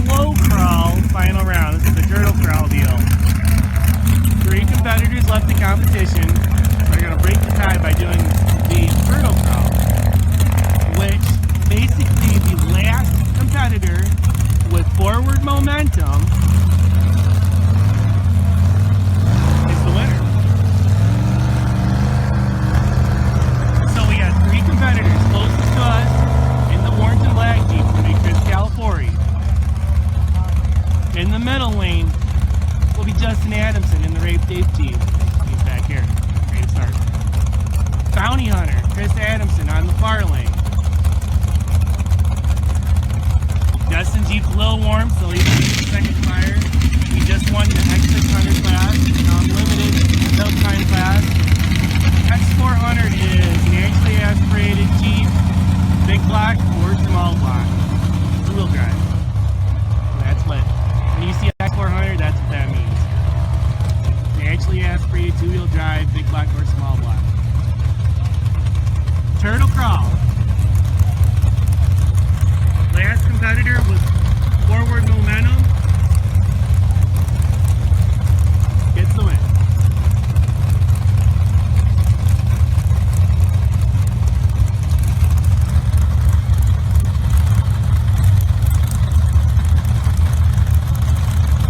slow crawl final round. This is the turtle crawl deal. 3 competitors left in competition. We're going to break the tie by doing the turtle crawl, which basically the last competitor with forward momentum is the winner. So we got 3 competitors closest to us in the Warrington Black Jeep will be Chris Calafori. In the middle lane will be Justin Adamson in the Rape Tape Jeep. He's back here, ready to start. Bounty Hunter, Chris Adamson on the far lane. Justin Jeep's a little warm, so he's going to get the second fire. He just won the X600 class, limited hill climb class. X400 is naturally aspirated Jeep, big block or small block. It's a wheel drive. That's what, when you see X400, that's what that means. Naturally aspirated 2-wheel drive, big block or small block. Turtle crawl. Last competitor with forward momentum gets the win.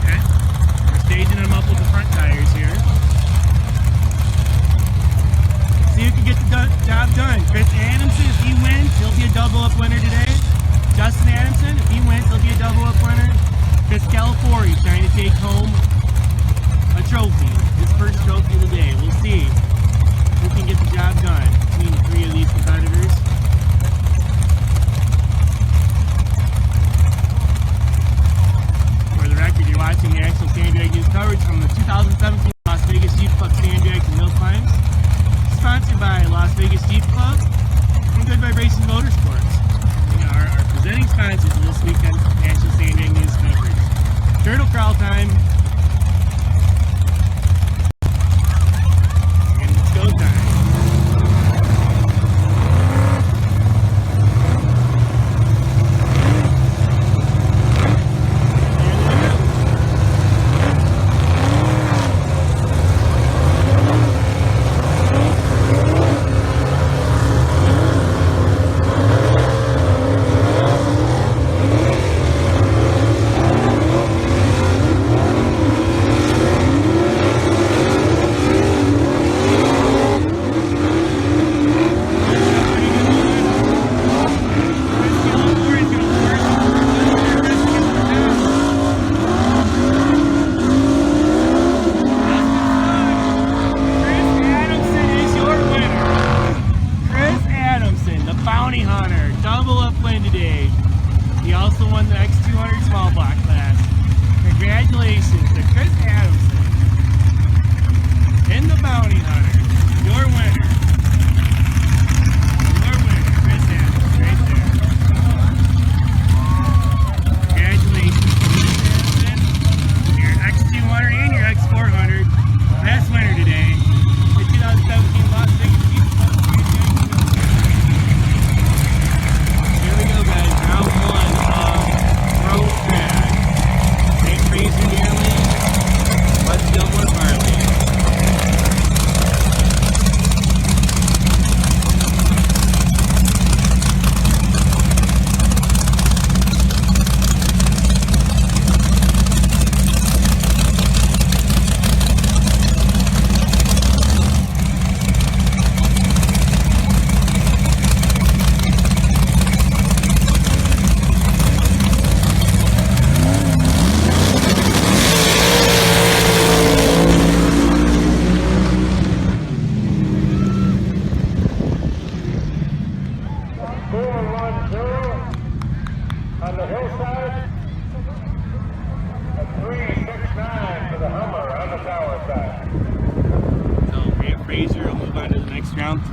Okay, we're staging them up with the front tires here. See who can get the job done. Chris Adamson, if he wins, he'll be a double-up winner today. Justin Adamson, if he wins, he'll be a double-up winner. Chris Calafori trying to take home a trophy, his first trophy of the day. We'll see who can get the job done between the 3 of these competitors. For the record, you're watching the actual Sand Drag News coverage from the 2017 Las Vegas Jeep Club Sand Drags and Hill Climbs. Sponsored by Las Vegas Jeep Club and Good Vibrations Motorsports. Our presenting sponsors of this weekend's National Sand Drag News coverage. Turtle crawl time. And it's go time.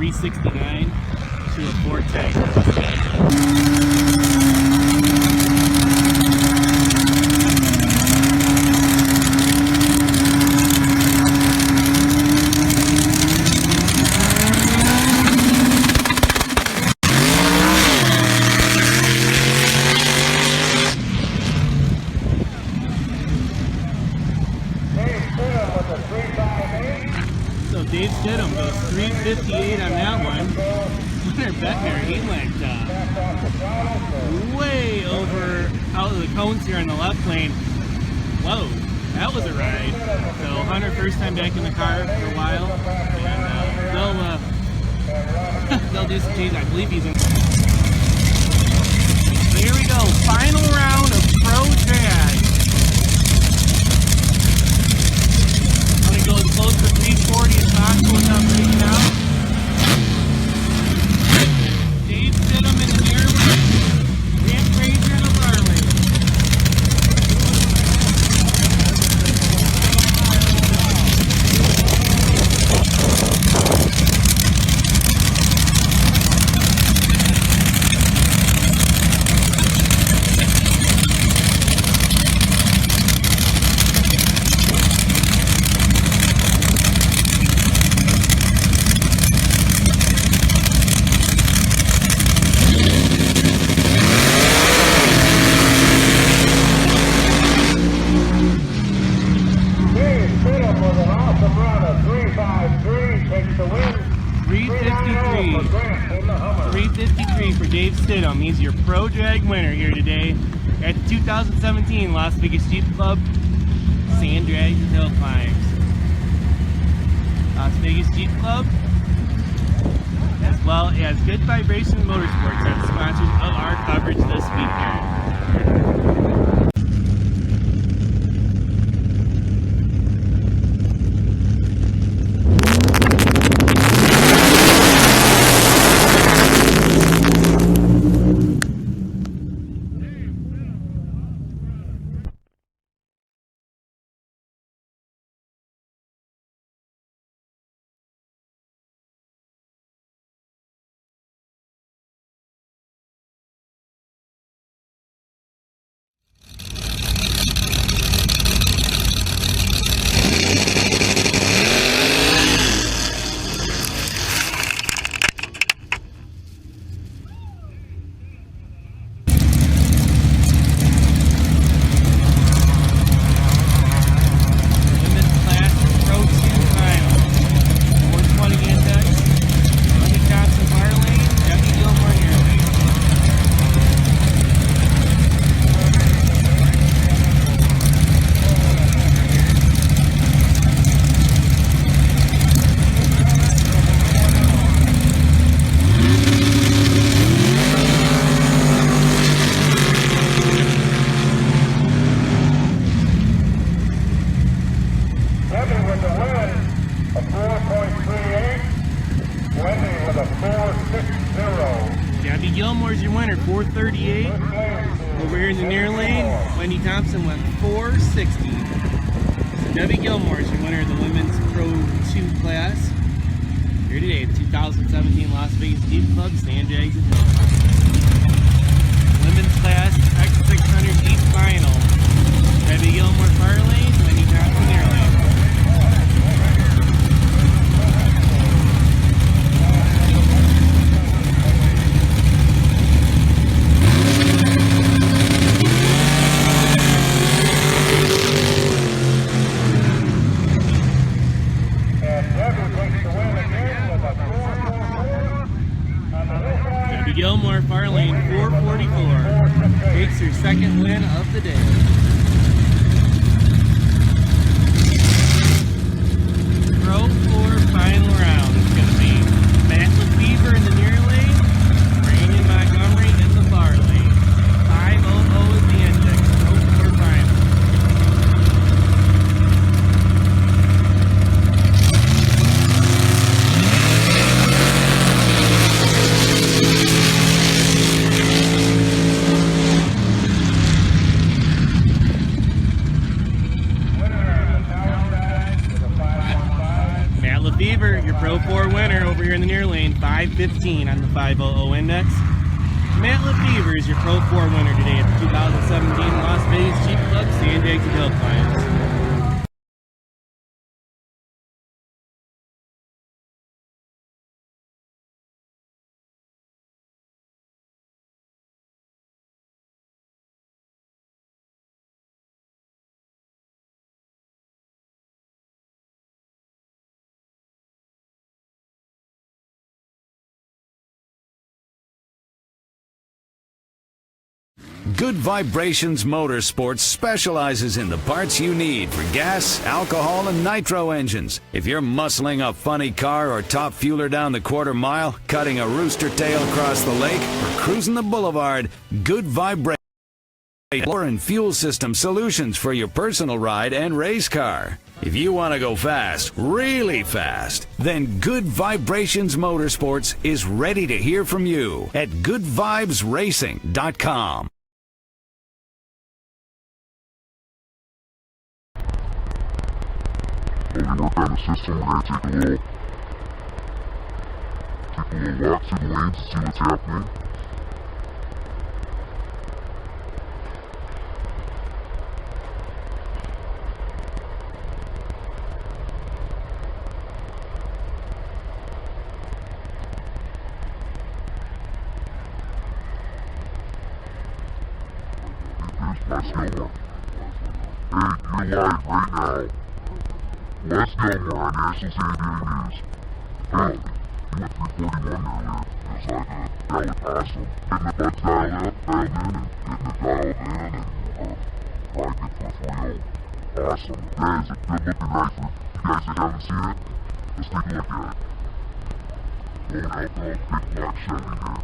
369 to a Forte. So Dave Stidham goes 358 on that one. Winner Beckner, he went way over out of the cones here on the left lane. Whoa, that was a ride. So Hunter, first time back in the car for a while, and they'll do some changes. I believe he's in. So here we go, final round of Pro Drag. I'm gonna go as close to 340 as possible without breaking out. Dave Stidham in the near lane. Grant Fraser in the far lane. Dave Stidham with an awesome run of 353 takes the win. 353. For Grant in the Hummer. 353 for Dave Stidham. He's your Pro Drag winner here today at the 2017 Las Vegas Jeep Club Sand Drags and Hill Climbs. Las Vegas Jeep Club, as well as Good Vibration Motorsports, are the sponsors of our coverage this weekend. Debbie with the win of 4.38. Wendy with a 4.60. Gabby Gilmore's your winner, 438. Over here in the near lane, Wendy Thompson went 460. So Debbie Gilmore's your winner of the Women's Pro 2 class. Here today, the 2017 Las Vegas Jeep Club Sand Drags and Hill Climbs. Women's class X600 Jeep Final. Debbie Gilmore far lane, Wendy Thompson near lane. Debbie Gilmore, far lane, 444. Takes her second win of the day. Pro 4 final round. It's going to be Matt Lefevre in the near lane, Brandon Montgomery in the far lane. 500 is the index. Pro 4 final. 515 on the 500 index. Matt Lefevre is your Pro 4 winner today at the 2017 Las Vegas Jeep Club Sandbags and Hill Climbs. Good Vibrations Motorsports specializes in the parts you need for gas, alcohol, and nitro engines. If you're muscling a funny car or top fueler down the quarter mile, cutting a rooster tail across the lake, or cruising the boulevard, Good Vibrations and fuel system solutions for your personal ride and race car. If you want to go fast, really fast, then Good Vibrations Motorsports is ready to hear from you at goodvibesracing.com. When we work on the system, we're going to take a little walk through the lanes to see what's happening. Here's Les Gilmore. Hey, you're live right now. Les Gilmore on National San Diego News. Oh, you went 341 earlier. It was like that was awesome. Getting the buds dialed in, and getting it dialed in, and riding it for real. Awesome. That is a good looking rifle. You guys that haven't seen it, let's take a look at it. Low alcohol, big black Chevy here.